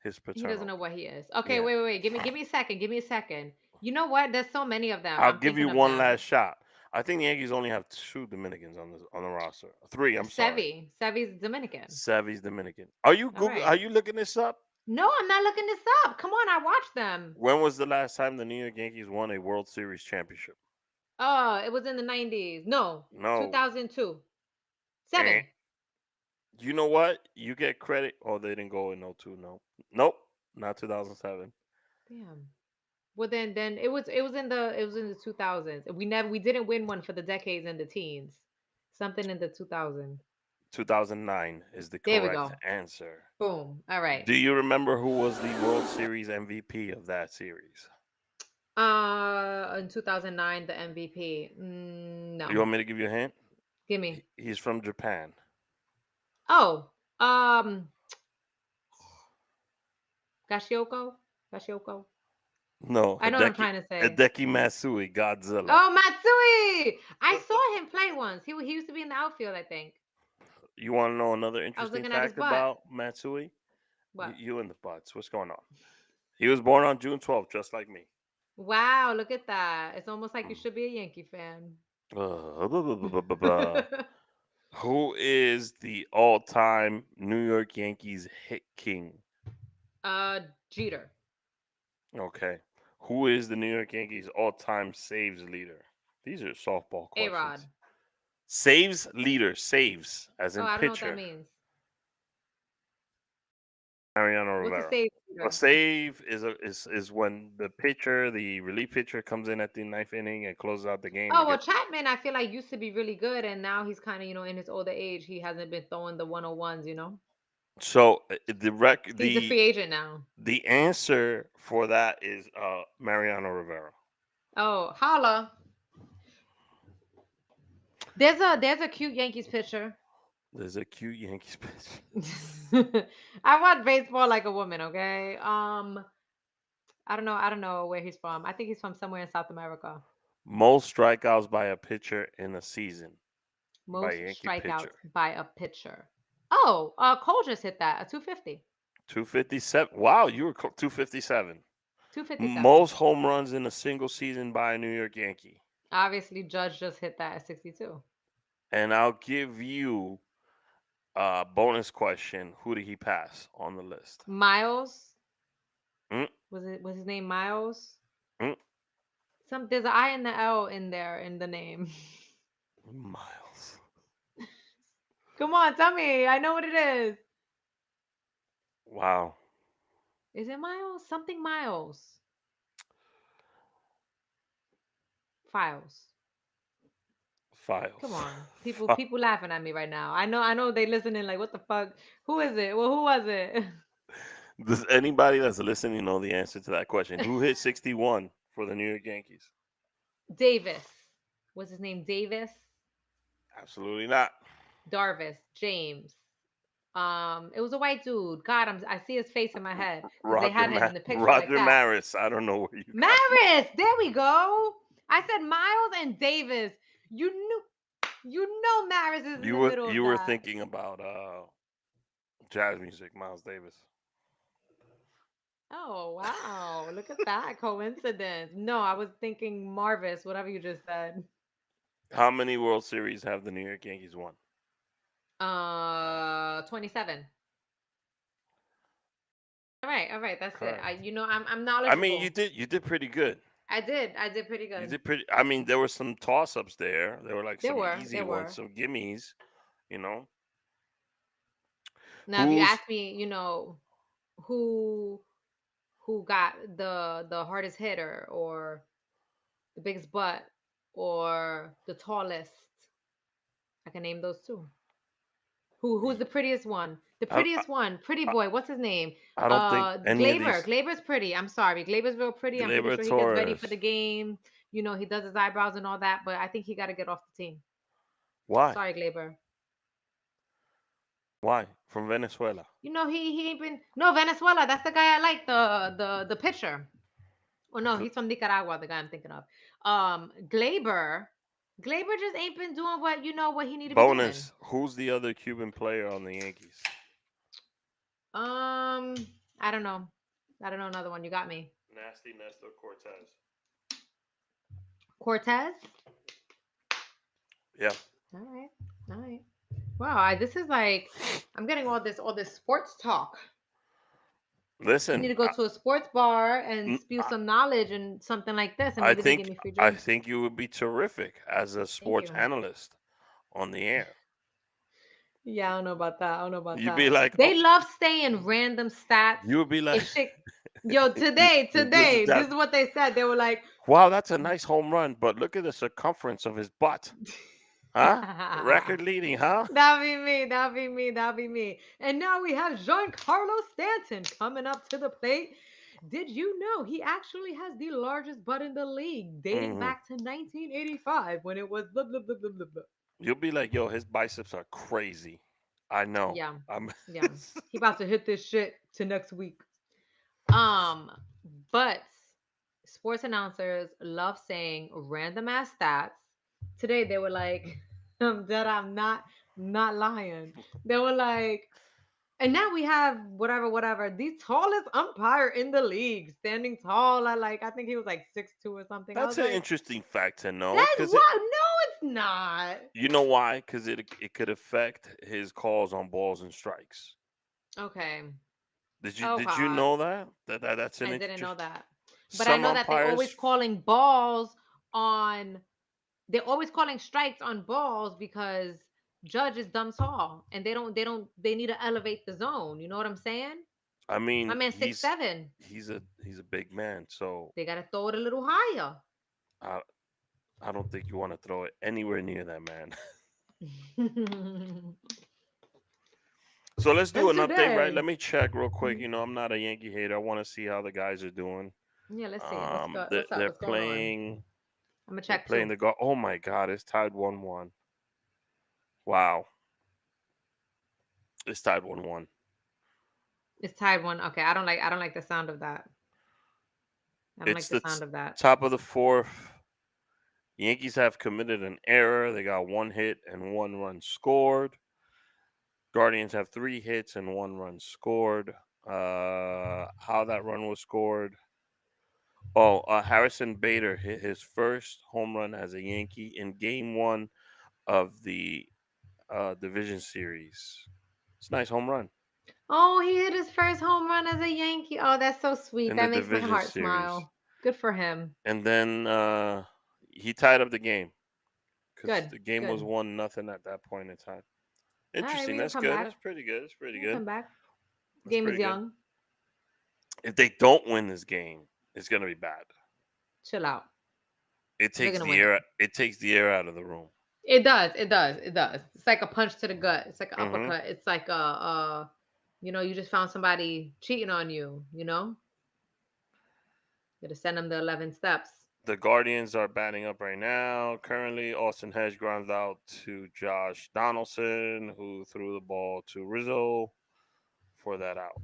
his He doesn't paternal. know what he is. Okay, Yeah, wait. Give me a second. Give me a second. You know what? There's so many of them. I'll I'm give you thinking of one them. last shot. I think the Yankees only have two Dominicans on the roster. Three. I'm sorry. Sevy's Dominican. Savy's Dominican. Are you All Google? right. Are you looking this up? No, I'm not looking this up. Come on, I watched them. When was the last time the New York Yankees won a World Series championship? Oh, it was in the 90s. No, No. 2002. Eh. 7. You know what? You get credit. Oh, they didn't go in '02. No. Nope. Not 2007. Damn. Well then it was in the 2000s. We didn't win one for the decades and the teens. Something in the 2000s. 2009 is the There we correct go. answer. Boom. All right. Do you remember who was the World Series MVP of that series? In 2009, the MVP. You No. want me to give you a hint? Give me. He's from Japan. Oh, Gashioko? Gashioko? No, I know what I'm trying to say. Hideki Matsui, Godzilla. Oh, Matsui! I saw him play once. He used to be in the outfield, I think. You want to know another I was interesting looking at his fact butt. about Matsui? What? You and the butts. What's going on? He was born on June 12th, just like me. Wow, look at that. It's almost like you should be a Yankee fan. Who is the all-time New York Yankees hit king? Jeter. Okay. Who is the New York Yankees all-time saves leader? These are softball A-Rod. questions. Saves leader, saves as Oh, in I don't know what that pitcher. means. Mariano What's a Rivera. save A leader? save is when the pitcher, the relief pitcher, comes in at the ninth inning and closes out the game. Oh, well, Chapman, I feel like used to be really good, and now he's kind of, in his older age, he hasn't been throwing the 101s. So He's a free agent now. the answer for that is Mariano Rivera. Oh, holla. There's a cute Yankees pitcher. There's a cute Yankees pitcher. I watch baseball like a woman, okay? I don't know where he's from. I think he's from somewhere in South America. Most strikeouts by a pitcher in a season by a Most Yankee strikeouts pitcher. by a pitcher. Oh, Cole just hit that, a 250. 257. Wow, you were 257. 257. Most home runs in a single season by a New York Yankee. Obviously, Judge just hit that at 62. And I'll give you a bonus question. Who did he pass on the list? Miles, Mm, was his name Miles? mm. There's an I and the L in there in the name. Miles. Come on, tell me. I know what it is. Wow. Is it Miles? Something Miles. Files. Come on. People laughing at me right now. I know they listening like, what the fuck? Who is it? Well, who was it? Does anybody that's listening know the answer to that question? Who hit 61 for the New York Yankees? Davis. What's his name? Davis? Absolutely not. Darvis. James. It was a white dude. God, I see his face in my head because they had him in the picture like Roger that. Maris. I don't know where you got Maris. There we go. I said Miles and Davis. You know Maris is in the middle of you were that. thinking about jazz music, Miles Davis. Oh, wow. Look at that coincidence. No, I was thinking Marvis, whatever you just said. How many World Series have the New York Yankees won? 27. All right, that's it. Correct. I'm I mean, knowledgeable. you did pretty good. I did pretty You good. did pretty. I mean, there were some toss ups there. There were like some easy There ones, were. some gimmies. You know, Now, if you who's ask me, who who got the hardest hitter or the biggest butt or the tallest, I can name those two. Who's the prettiest one? The I, prettiest one, pretty boy. What's his name? I don't think any of Glaber. these Glaber's pretty. I'm sorry, Glaber's real pretty. I'm pretty Gleyber sure he gets ready for Torres. the game. He does his eyebrows and all that. But I think he got to get off the team. Why? Sorry, Glaber. Why? From Venezuela. He ain't been no Venezuela. That's the guy I like. The pitcher. Oh no, Gl- he's from Nicaragua. The guy I'm thinking of. Glaber. Glaber just ain't been doing what he need to be doing. Bonus. Who's the other Cuban player on the Yankees? Um, I don't know. I don't know another one. You got me. Nasty Nestor Cortez. Cortez. Yeah. All right. All right. Wow, this is like I'm getting all this sports talk. I need Listen, to go to a sports bar and n- spew some knowledge and something like this, and I maybe they give think me free I drinks. think you would be terrific as a Thank sports you. analyst on the air. Yeah, I don't know about that. I don't know about You'd be that. like, oh, They love saying random stats. you would be like, If shit, yo, this is today, this that. is what they said. They were like, Wow, that's a nice home run, but look at the circumference of his butt. Huh? Record leading, huh? that'll be me. That'll be me. That'll be me. And now we have Giancarlo Stanton coming up to the plate. Did you know he actually has the largest butt in the league, dating Hmm. back to 1985 when it was blah blah blah blah blah blah. You'll be like, yo, his biceps are crazy. I know. Yeah, I'm. yeah. He about to hit this shit to next week. Um, but sports announcers love saying random ass stats. Today they were like, I'm dead. I'm not lying. They were like, and now we have whatever, the tallest umpire in the league, standing tall at like I think he was like 6'2" or something. I That's was an like, interesting fact to know, that's because what? No, it's not. you know why? Because it could affect his calls on balls and strikes. Okay. Oh Did you God. know that? That's an I didn't know interest. that. But I Some know that they're always umpires. calling balls on they're always calling strikes on balls because Judge is dumb tall and they need to elevate the zone. You know what I'm saying? I My mean, man 6'7". he's a big man, so They gotta throw it a little higher. I I don't think you want to throw it anywhere near that man. So let's do And an update, right? Let today. me check real quick. Mhm. I'm not a Yankee hater. I want to see how the guys are doing. Yeah, let's see. What's go what's up? They're What's going on? playing. I'm gonna They're check playing too. the guard. Oh my God! It's tied 1-1. Wow, it's tied 1-1. It's tied one. Okay, I don't like the sound of that. I don't It's like the the sound of that. top of the fourth. Yankees have committed an error. They got one hit and one run scored. Guardians have three hits and one run scored. How that run was scored? Oh, Harrison Bader hit his first home run as a Yankee in Game One of the division series. It's a nice home run Oh, he hit his first home run as a Yankee. Oh, that's so sweet. in the That makes my division heart series, smile. Good for him. and then he tied up the game because Good, the game was good. 1-0 at that point in time. All right, Interesting. we can That's come good. back. That's pretty good. That's pretty We can good. come back. That's Game is pretty good. young. If they don't win this game, it's gonna be bad. Chill out. It They're takes gonna the win it. air. It takes the air out of the room. It does. It does. It does. It's like a punch to the gut. It's like an Hmm. uppercut. It's like you just found somebody cheating on you. You gotta send them the 11 steps. The Guardians are batting up right now. Currently, Austin Hedge grounds out to Josh Donaldson, who threw the ball to Rizzo for that out.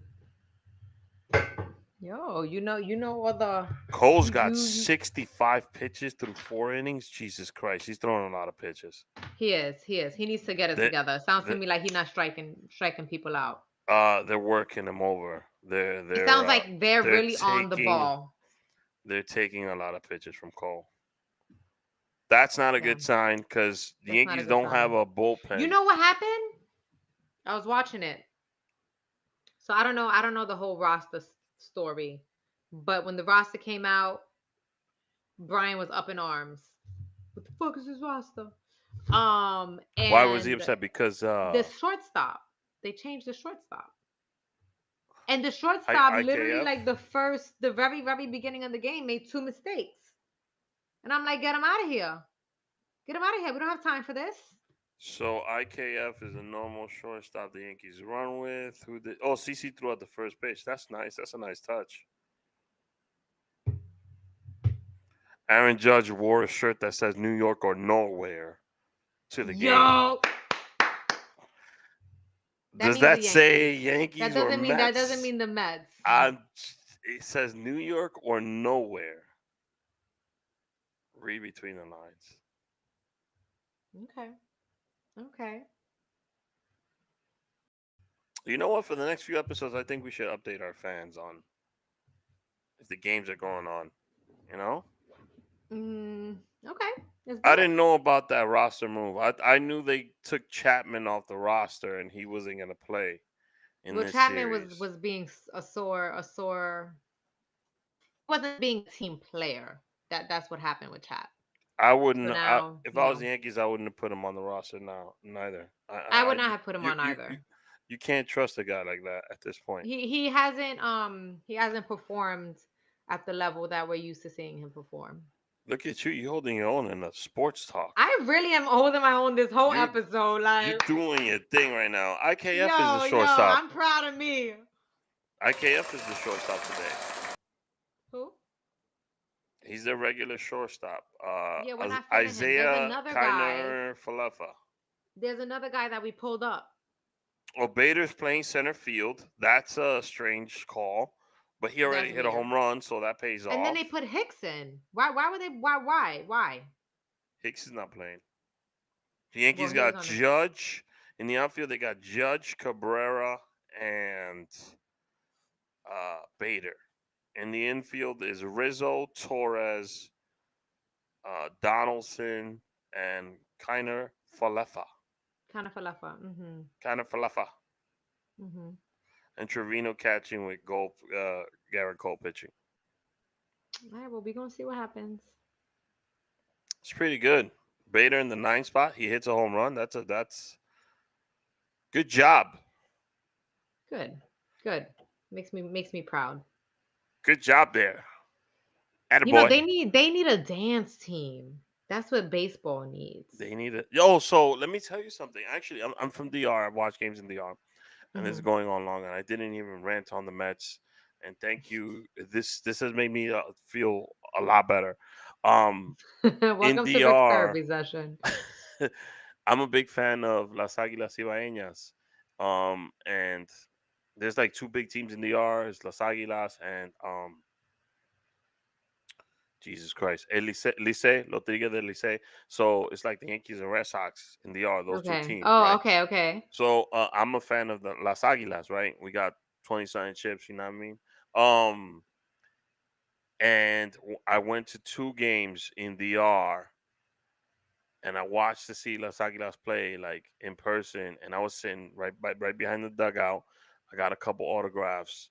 Yo, you know all the Cole's you got you 65 pitches through 4 innings. Jesus Christ, he's throwing a lot of pitches. he is. He needs to get it The, together. Sounds to the, me like he's not striking people out. They're working him over. It sounds like they're They're really on the taking ball. they're taking a lot of pitches from Cole. That's not a Yeah, good sign because the that's not a Yankees good don't have sign. a You bullpen. know what happened? I was watching it. So I don't know the whole roster story. But when the roster came out, Brian was up in arms. What the fuck is this roster? Why was he And upset? Because the shortstop, they changed the shortstop. And the I, shortstop literally IKF. like the very, very beginning of the game made two mistakes. And I'm like, get him out of here. Get him out of here. We don't have time for this. So IKF is a normal shortstop the Yankees run with. Who did? Oh, CC threw out the first pitch. That's nice. That's a nice touch. Aaron Judge wore a shirt that says New York or nowhere to the game. Yo, that Does means the that say Yankees. Yankees or That doesn't Mets? mean the Mets. Um, it says New York or nowhere. Read between the lines. Okay. Okay. You know what? For the next few episodes, I think we should update our fans on if the games are going on. You know, Okay. Let's I do it. didn't know about that roster move. I knew they took Chapman off the roster and he wasn't gonna play in Well, this Chapman series. was being a sore. He wasn't being a team player. That's what happened with Chap. I So wouldn't. now, If you I was the know, Yankees, I wouldn't have put him on the roster now. Neither. I would not have put him You, on you you either. you can't trust a guy like that at this point. He hasn't performed at the level that we're used to seeing him perform. Look at you. You holding your own in the sports talk. I really am holding my own this whole You're episode. you're Like, doing your thing right now. IKF is the yo, shortstop. I'm proud of me. IKF is the shortstop today. Who? He's the regular shortstop. Yeah, we're not feeling him. Isaiah Kiner Falefa. There's another guy that we pulled up. Oh, Bader's playing center field. That's a strange call, but he already That's hit a weird. home run, so that pays And then off. they put Hicks in. Why would they? Why? Hicks is not playing. The Well, Yankees he was got on the. Judge in the outfield. They got Judge, Cabrera, and Bader. In the infield is Rizzo, Torres, Donaldson, and Kiner Falefa. Kind of falafa. Mm-hmm. Kiner Falefa. Mm-hmm. And Trevino catching with Garrett Cole pitching. All right. Well, we're gonna see what happens. It's pretty good. Bader in the 9th spot. He hits a home run. That's good job. Good. Good. Makes me proud. Good job there. You know, Attaboy. they need a dance team. That's what baseball needs. They need it. Yo, so let me tell you something. Actually, I'm from DR. I've watched games in DR, and this is Mm-hmm. going on long. And I didn't even rant on the Mets. And thank you. This has made me feel a lot better. In Welcome to Rick's DR, therapy session. I'm a big fan of Las Águilas Ibaeñas. And there's like two big teams in DR. It's Las Águilas and Jesus Christ, El Licey, Los Tigres del Licey. So it's like the Yankees and Red Sox in DR. Those two Okay. teams, Oh, right? okay, okay. So I'm a fan of the Las Águilas, right? We got 20 something chips. You know what I mean? Um, and I went to two games in DR and I watched to see Las Águilas play like in person, and I was sitting right behind the dugout. I got a couple autographs,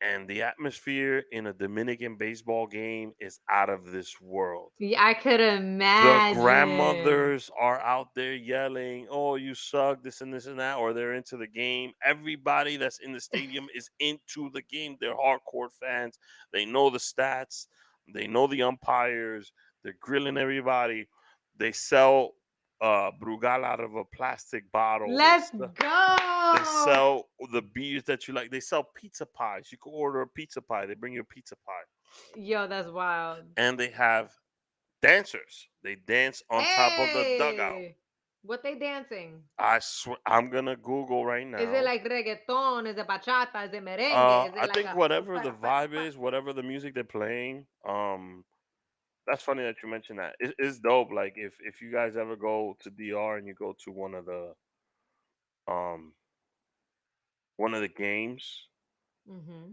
and the atmosphere in a Dominican baseball game is out of this world. Yeah, I could The imagine. grandmothers are out there yelling, "Oh, you suck!" This and that, or they're into the game. Everybody that's in the stadium is into the game. They're hardcore fans. They know the stats. They know the umpires. They're grilling everybody. They sell Brugal out of a plastic bottle. Let's They go. sell the beers that you like. They sell pizza pies. You can order a pizza pie. They bring you a pizza pie, Yo, that's wild. and they have dancers. They dance on top of the dugout. Hey, what they dancing? I swear, I'm gonna Google right Is it now. like reggaeton? Is it bachata? Is it merengue? Is it I like think a whatever the vibe is, whatever the music they're playing, that's funny that you mentioned that. It's dope. Like if you guys ever go to DR and you go to one of the um one of the games. Mm-hmm.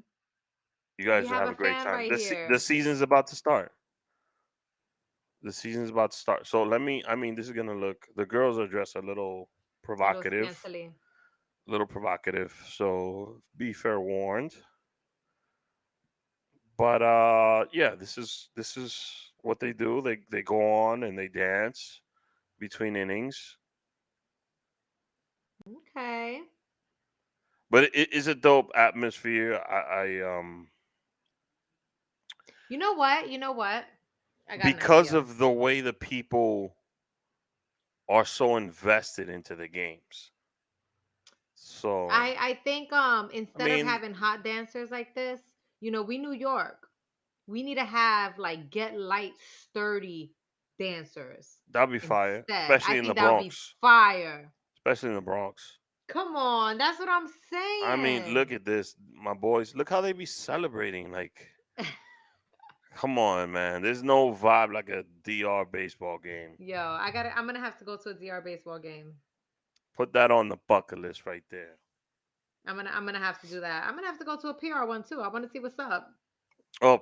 You We guys will have have a a great fan time. right The here. season's about to start. The season's about to start. So let me. I mean, this is gonna look. The girls are dressed a A little provocative, scantily. little provocative. So be fair warned. But yeah, this is what they do. They go on and they dance between innings. Okay. But it is a dope atmosphere. You know what? You know what? I got an Because idea. of the way the people are so invested into the games. So I think I instead of mean, having hot dancers like this, we New York. We need to have like get light sturdy dancers that'd be fire, instead. I especially in the think that would be Bronx. fire. Especially in the Bronx. Come on, that's what I'm I mean, look saying. at this, my boys. Look how they be celebrating. Like, come on, man. There's no vibe like a DR baseball game. Yo, I'm gonna have to go to a DR baseball game. Put that on the bucket list right there. I'm gonna have to do that. I'm gonna have to go to a PR one too. I want to see what's up. Oh,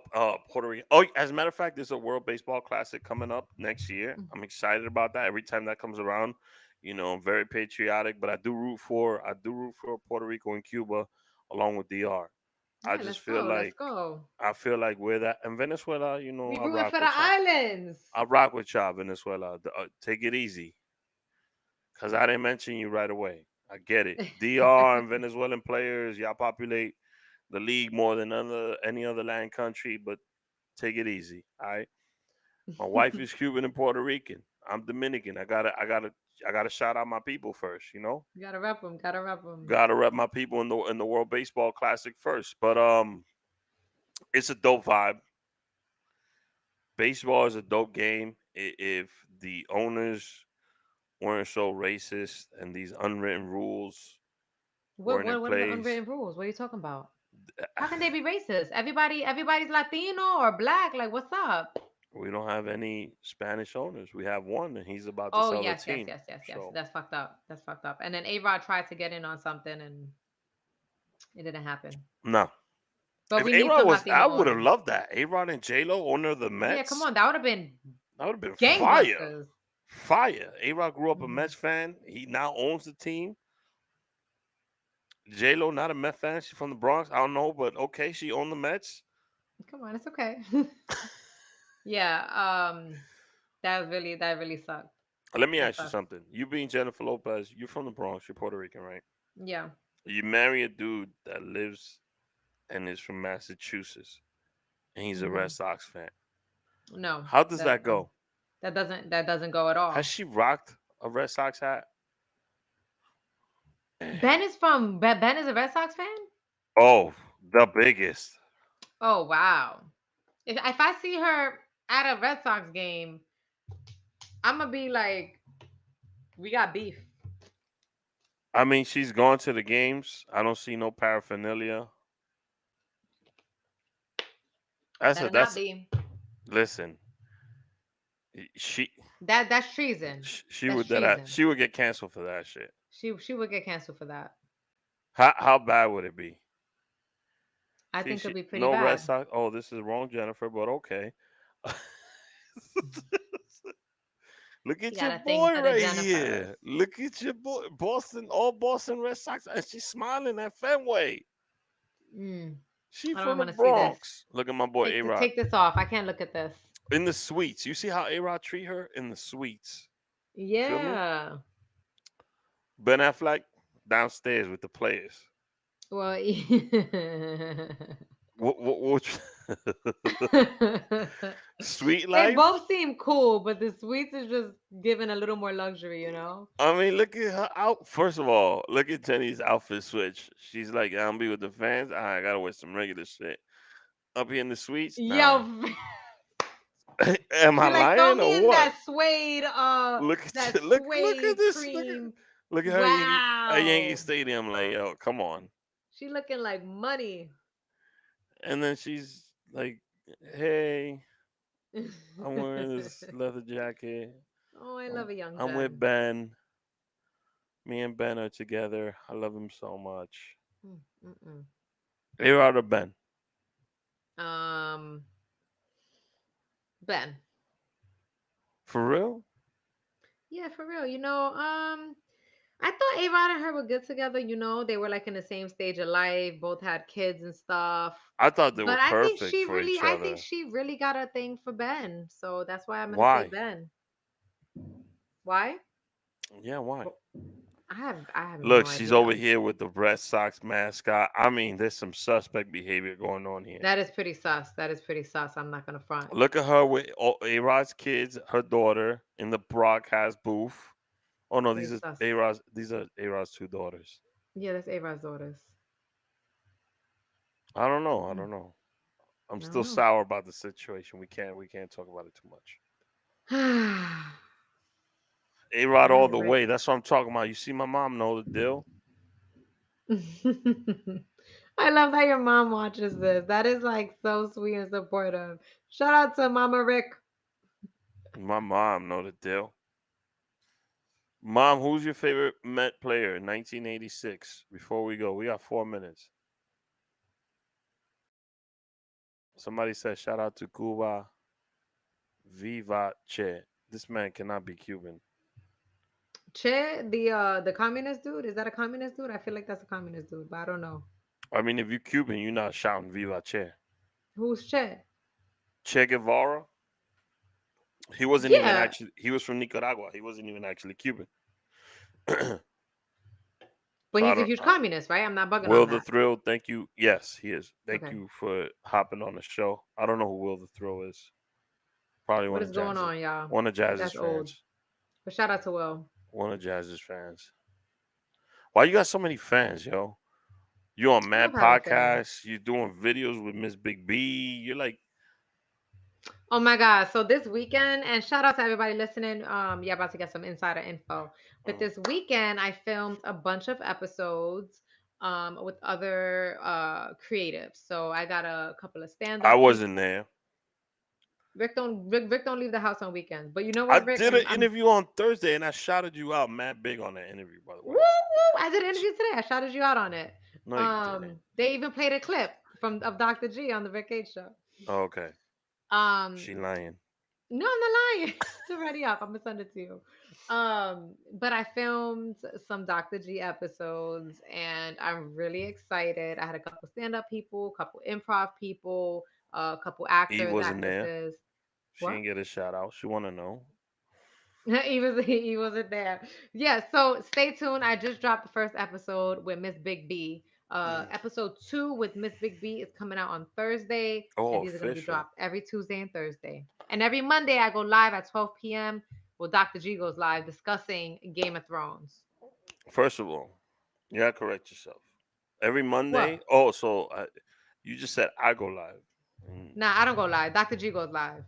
Puerto Rico. Oh, as a matter of fact, there's a World Baseball Classic coming up next year. Mm. I'm excited about that. Every time that comes around, I'm very patriotic. But I do root for Puerto Rico and Cuba, along with DR. I Yeah, just let's feel go. Let's like go. we're that. And Venezuela, We I rooting rock for the with y'all. islands. I rock with y'all, Venezuela. Take it easy, cause I didn't mention you right away. I get it. DR and Venezuelan players, y'all populate the league more than any other land country, but take it easy. All right. My wife is Cuban and Puerto Rican. I'm Dominican. I gotta shout out my people first. Gotta rep them. Gotta rep them. Gotta rep my people in the World Baseball Classic first. But it's a dope vibe. Baseball is a dope game. If the owners weren't so racist and these unwritten rules What weren't in what what are the place, unwritten rules? What are you talking about? How can they be racist? Everybody's Latino or black. Like, what's up? we don't have any Spanish owners. We have one, and he's about to Oh sell the yes, yes, team. yes, yes, yes. So That's fucked up. That's fucked up. And then A Rod tried to get in on something and it didn't happen. no. But If we A need Rod some was, I Latino would have owners. loved that. A Rod and J Lo, owner of the Yeah, come Mets, on. That would have been that would have been fire. gangbusters. Fire. A Rod grew up a Mhm. Mets fan. He now owns the team. J Lo, not a Mets fan. She's from the Bronx. I don't know, but okay, she owned the Mets. Come on, it's okay. Yeah, that really sucked. Let me That ask you sucked. something. You being Jennifer Lopez, you're from the Bronx. You're Puerto Rican, right? Yeah. You marry a dude that lives and is from Massachusetts, and he's a Red Hmm. Sox fan. No, How does that that go? that doesn't go at Has all. she rocked a Red Sox hat? Ben is a Red Sox fan? Oh, the biggest. Oh wow. If I see her at a Red Sox game, I'm gonna be like, we got beef. I mean, she's gone to the games. I don't see no paraphernalia. That's a Better not that's be. listen. She That's treason. she That's would that treason. she would get canceled for that shit. She would get canceled for that. How bad would it be? I See, think it'll be pretty no Red bad. Sox. Oh, this is wrong, Jennifer, but okay. Look She at got your a thing boy for the right Jennifers. here. Look at your boy, Boston, all Boston Red Sox, and she's smiling at Fenway. Mm, She I don't from the want to see this. Bronx. Look at my boy A Rod Take this off. I can't look at this. in the suites. You see how A Rod treat her in the suites. You feel me? Yeah. Ben Affleck downstairs with the players. Well, What Sweet they life? both seem cool, but the sweets is just giving a little more luxury, you know? I mean, look at her out. First of all, look at Jenny's outfit switch. She's like, I'm be with the fans. I gotta wear some regular shit. Up here in the suites, nah. Yo, Am I you're like, throw lying me or in what? that suede, Look at that you. Look at suede this. cream. Look at her at Yankee Wow. Stadium. Like, yo, come on. She looking like money. And then she's like, hey, I'm wearing this leather jacket. Oh, I love a young I'm with Ben. Ben. Me and Ben are together. I love him so much. Mm-mm. A-Rod or Ben? Um, Ben. For real? Yeah, for real. I thought A-Rod and her were good together. They were like in the same stage of life, both had kids and stuff. I thought they were But I think perfect for each I think other. she really got a thing for Ben. So that's why I'm gonna say Why? Ben. Why? Yeah, why? Well, I have no Look, she's over idea. here with the Red Sox mascot. I mean, there's some suspect behavior going on here. That is pretty sus. That is pretty sus. I'm not gonna front. Look at her with A-Rod's kids, her daughter in the broadcast booth. Oh no, Pretty these are sus. A-Rod's. These are A-Rod's two daughters. Yeah, that's A-Rod's daughters. I don't know. I Mm, don't know. I'm I don't still know. sour about the situation. We can't talk about it too much. I A-Rod all haven't the read. way. That's what I'm talking about. You see, my mom know the deal. I love that your mom watches this. That is like so sweet and supportive. Shout out to Mama Rick. My mom know the deal. Mom, who's your favorite Met player in 1986? Before we go, we got 4 minutes. Somebody said, shout out to Cuba Viva Che. This man cannot be Cuban. Che, the communist dude, is that a communist dude? I feel like that's a communist dude, but I don't know. I mean, if you're Cuban, you're not shouting Viva Che. Who's Che? Che Guevara, he wasn't even Yeah, actually, he was from Nicaragua. He wasn't even actually Cuban. So but I he's a don't, huge communist, right? I'm not bugging Will on the that. Thrill, thank you. Yes, he is. Thank Okay, you for hopping on the show. I don't know who Will the Thrill is. Probably what is going on, y'all? One of Jazz's That's old. fans. But shout out to Will. One of Jazz's fans. Why you got so many fans, yo? You on I Mad love having fans. Podcasts? You doing videos with Miss Big B? You're like, Oh my God. So this weekend, and shout out to everybody listening. Yeah, about to get some insider info. But mm, this weekend I filmed a bunch of episodes with other creatives. So I got a couple of I stand-up wasn't people. there. Rick don't leave the house on weekends. But you know I what, Rick? did an I'm interview on Thursday and I shouted you out mad big on that interview, by the woo way. woo. I did an interview today. I shouted you out on it. No, you didn't. They even played a clip from of Dr. G on the Rick H show. Oh, okay. Um, She lying. No, I'm not lying. It's already up. I'm gonna send it to you. But I filmed some Dr. G episodes and I'm really excited. I had a couple stand-up people, a couple improv people, a couple Eve actors, wasn't there. actresses. She What? didn't get a shout out. She want to know. He wasn't there. Yeah, so stay tuned. I just dropped the first episode with Miss Big B. Mm. Episode 2 with Miss Big B is coming out on Thursday, and Oh, these are gonna be official. dropped every Tuesday and Thursday. And every Monday I go live at 12 p.m. Well, Dr. G goes live discussing Game of Thrones. First of all, you gotta correct yourself. Every Monday. What? Oh, so you just said I go live. Mm. Nah, I don't go live. Dr. G goes live.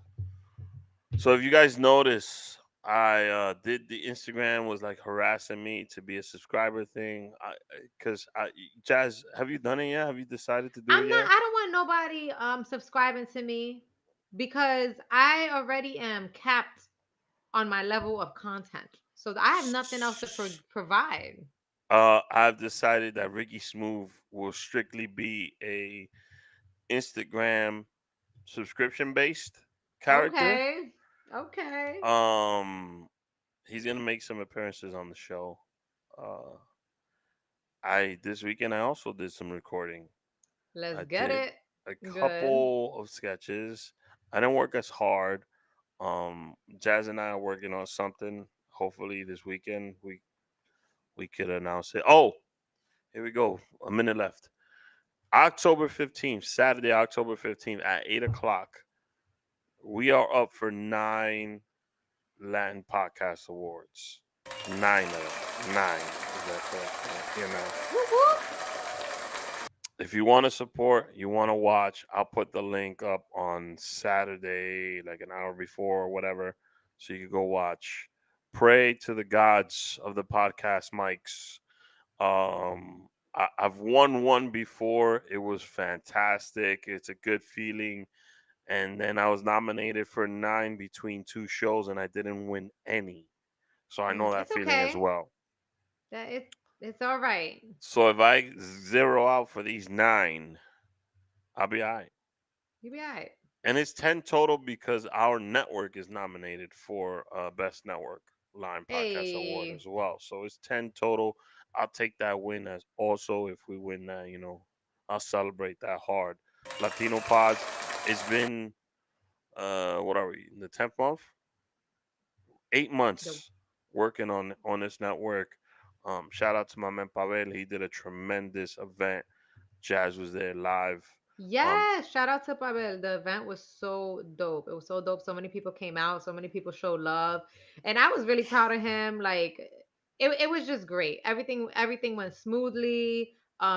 So if you guys notice, I did the Instagram was like harassing me to be a subscriber thing. Because Jazz, have you done it yet? Have you decided to do it yet? I don't want nobody subscribing to me because I already am capped on my level of content. So I have nothing else to provide. I've decided that Ricky Smooth will strictly be a Instagram subscription based character. Okay. Okay. Um, he's gonna make some appearances on the show. Uh, I this weekend I also did some recording. Let's I get did it. a Good. couple of sketches. I didn't work as hard. Jazz and I are working on something. Hopefully this weekend we could announce it. Oh, here we go. A minute left. October 15th, Saturday, October 15th at 8 o'clock. We are up for 9 Latin Podcast Awards. 9 of them. 9. Is that correct? You know. Whoop, whoop. If you want to support, you want to watch, I'll put the link up on Saturday, like an hour before or whatever, so you can go watch. Pray to the gods of the podcast mics. I've won one before. It was fantastic. It's a good feeling. And then I was nominated for 9 between two shows, and I didn't win any. So I know that It's feeling as okay. well. That it's It's all right. So if I zero out for these 9, I'll be all right. You be all right. And it's 10 total because our network is nominated for Best Network Line Podcast Award Hey. as well. So it's 10 total. I'll take that win as also if we win that, I'll celebrate that hard. Latino Pods, it's been, what are we, in the 10th month? 8 The months working on this network. Shout out to my man Pavel. He did a tremendous event. Jazz was there live. Um, Yes, shout out to Pavel. The event was so dope. It was so dope. So many people came out. So many people showed love, and I was really proud of him. Like it was just great. Everything went smoothly.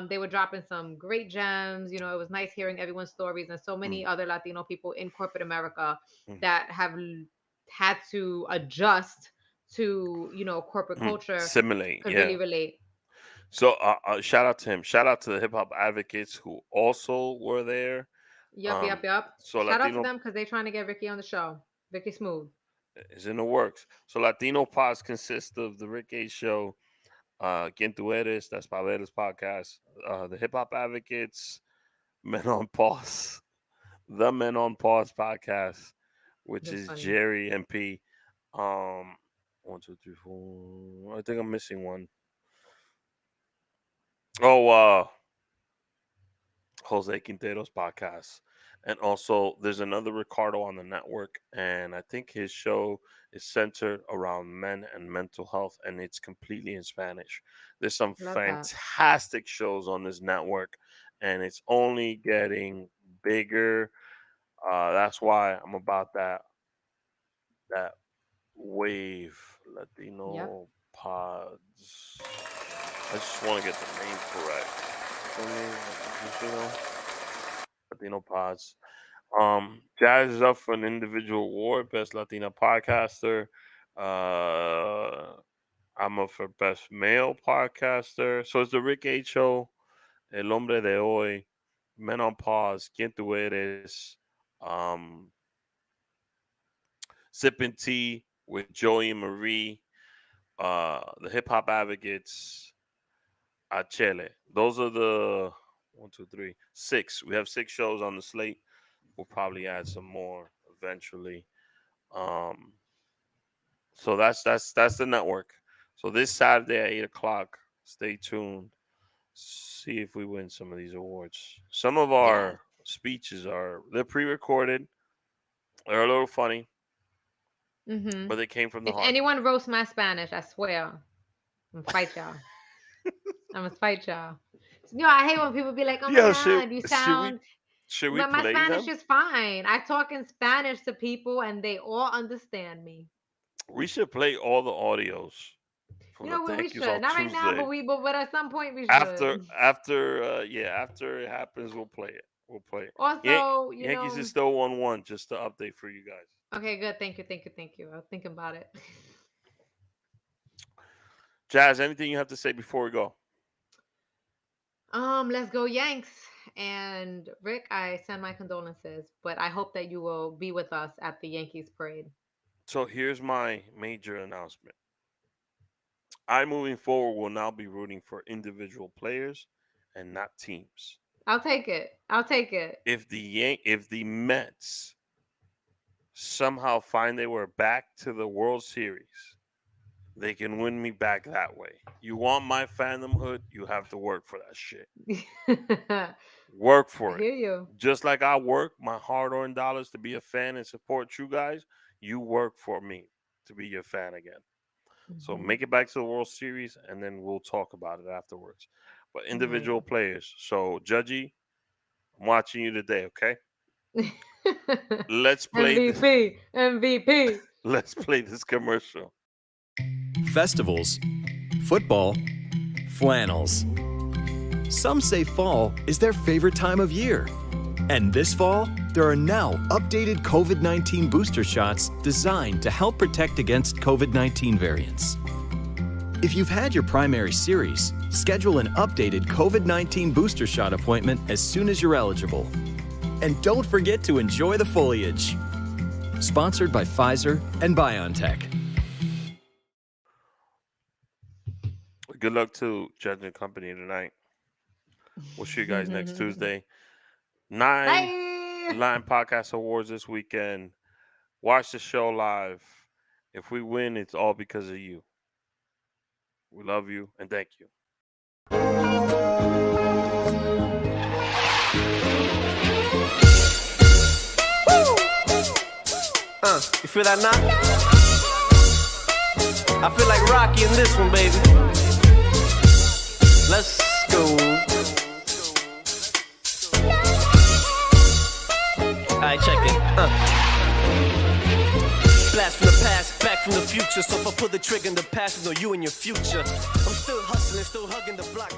They were dropping some great gems. You know, it was nice hearing everyone's stories and so mm, many other Latino people in corporate America mm, that have had to adjust to corporate culture simulate, could yeah. really relate. So shout out to him. Shout out to the hip hop advocates who also were there. Yup, yup, yup. So Shout out to Latino them because they're trying to get Ricky on the show. Ricky Smooth. is in the works. So Latino Pods consist of the Rick A Show, Quien Tu Eres, that's Pavelo's podcast, the hip hop advocates, Men on Pause, the Men on Pause podcast, which That's is funny. Jerry and P. One, two, three, four. I think I'm missing one. Oh, Jose Quintero's podcast. And also, there's another Ricardo on the network, and I think his show is centered around men and mental health, and it's completely in Spanish. There's some Love that. fantastic shows on this network, and it's only getting bigger. That's why I'm about that wave Yep. Latino pods. I just want to get the name correct. For me, Latino pods. Jazz is up for an individual award, best Latina podcaster. Uh, I'm up for best male podcaster. So it's the Rick H Show, El Hombre de Hoy, Men on Pause, Quien Tu Eres, um, Sipping Tea with Joey and Marie, the Hip Hop Advocates, Chele. Those are the 6. We have 6 shows on the slate. We'll probably add some more eventually. Um, so that's the network. So this Saturday at 8 o'clock, stay tuned. See if we win some of these awards. Some of Yes. our speeches they're pre-recorded. They're a little funny, Mm-hmm. but they came from the If heart. anyone roasts my Spanish, I swear, I'm gonna fight y'all. I'm gonna fight y'all. I hate when people be like, "Oh my Yeah, God, you should we sound." should we My play Spanish them? is fine. I talk in Spanish to people, and they all understand me. We should play all the audios from You the know what? We thank yous on should. Not right now, Tuesday. but at some point we After should. after after it happens, we'll play it. We'll play it. Also, Yankees is still 1-1. Just to update for you guys. Okay, good. Thank you, thank you, thank you. I was thinking about it. Jazz, anything you have to say before we go? Let's go Yanks. And Rick, I send my condolences, but I hope that you will be with us at the Yankees parade. So here's my major announcement. I moving forward will now be rooting for individual players and not teams. I'll take it. I'll take it. If the Mets somehow find they were back to the World Series, they can win me back that way. You want my fandomhood, you have to work for that shit. I Work for it. hear you. Just like I work my hard-earned dollars to be a fan and support you guys, you work for me to be your fan again. So Hmm. make it back to the World Series, and then we'll talk about it afterwards. But individual Right. players. So Judgy, I'm watching you today. Okay, let's play. MVP. MVP. Let's play this commercial. Festivals, football, flannels. Some say fall is their favorite time of year. And this fall, there are now updated COVID-19 booster shots designed to help protect against COVID-19 variants. If you've had your primary series, schedule an updated COVID-19 booster shot appointment as soon as you're eligible. And don't forget to enjoy the foliage. Sponsored by Pfizer and BioNTech. Good luck to Judge and Company tonight. We'll see you guys next Tuesday. 9 Latin Podcast Awards this weekend. Watch the show live. If we win, it's all because of you. We love you and thank you. You feel that knock? I feel like Rocky in this one, baby. Let's go. Alright, check it. Blast from the past, back from the future. So if I pull the trigger in the past, it's no you and your future. I'm still hustling, still hugging the block.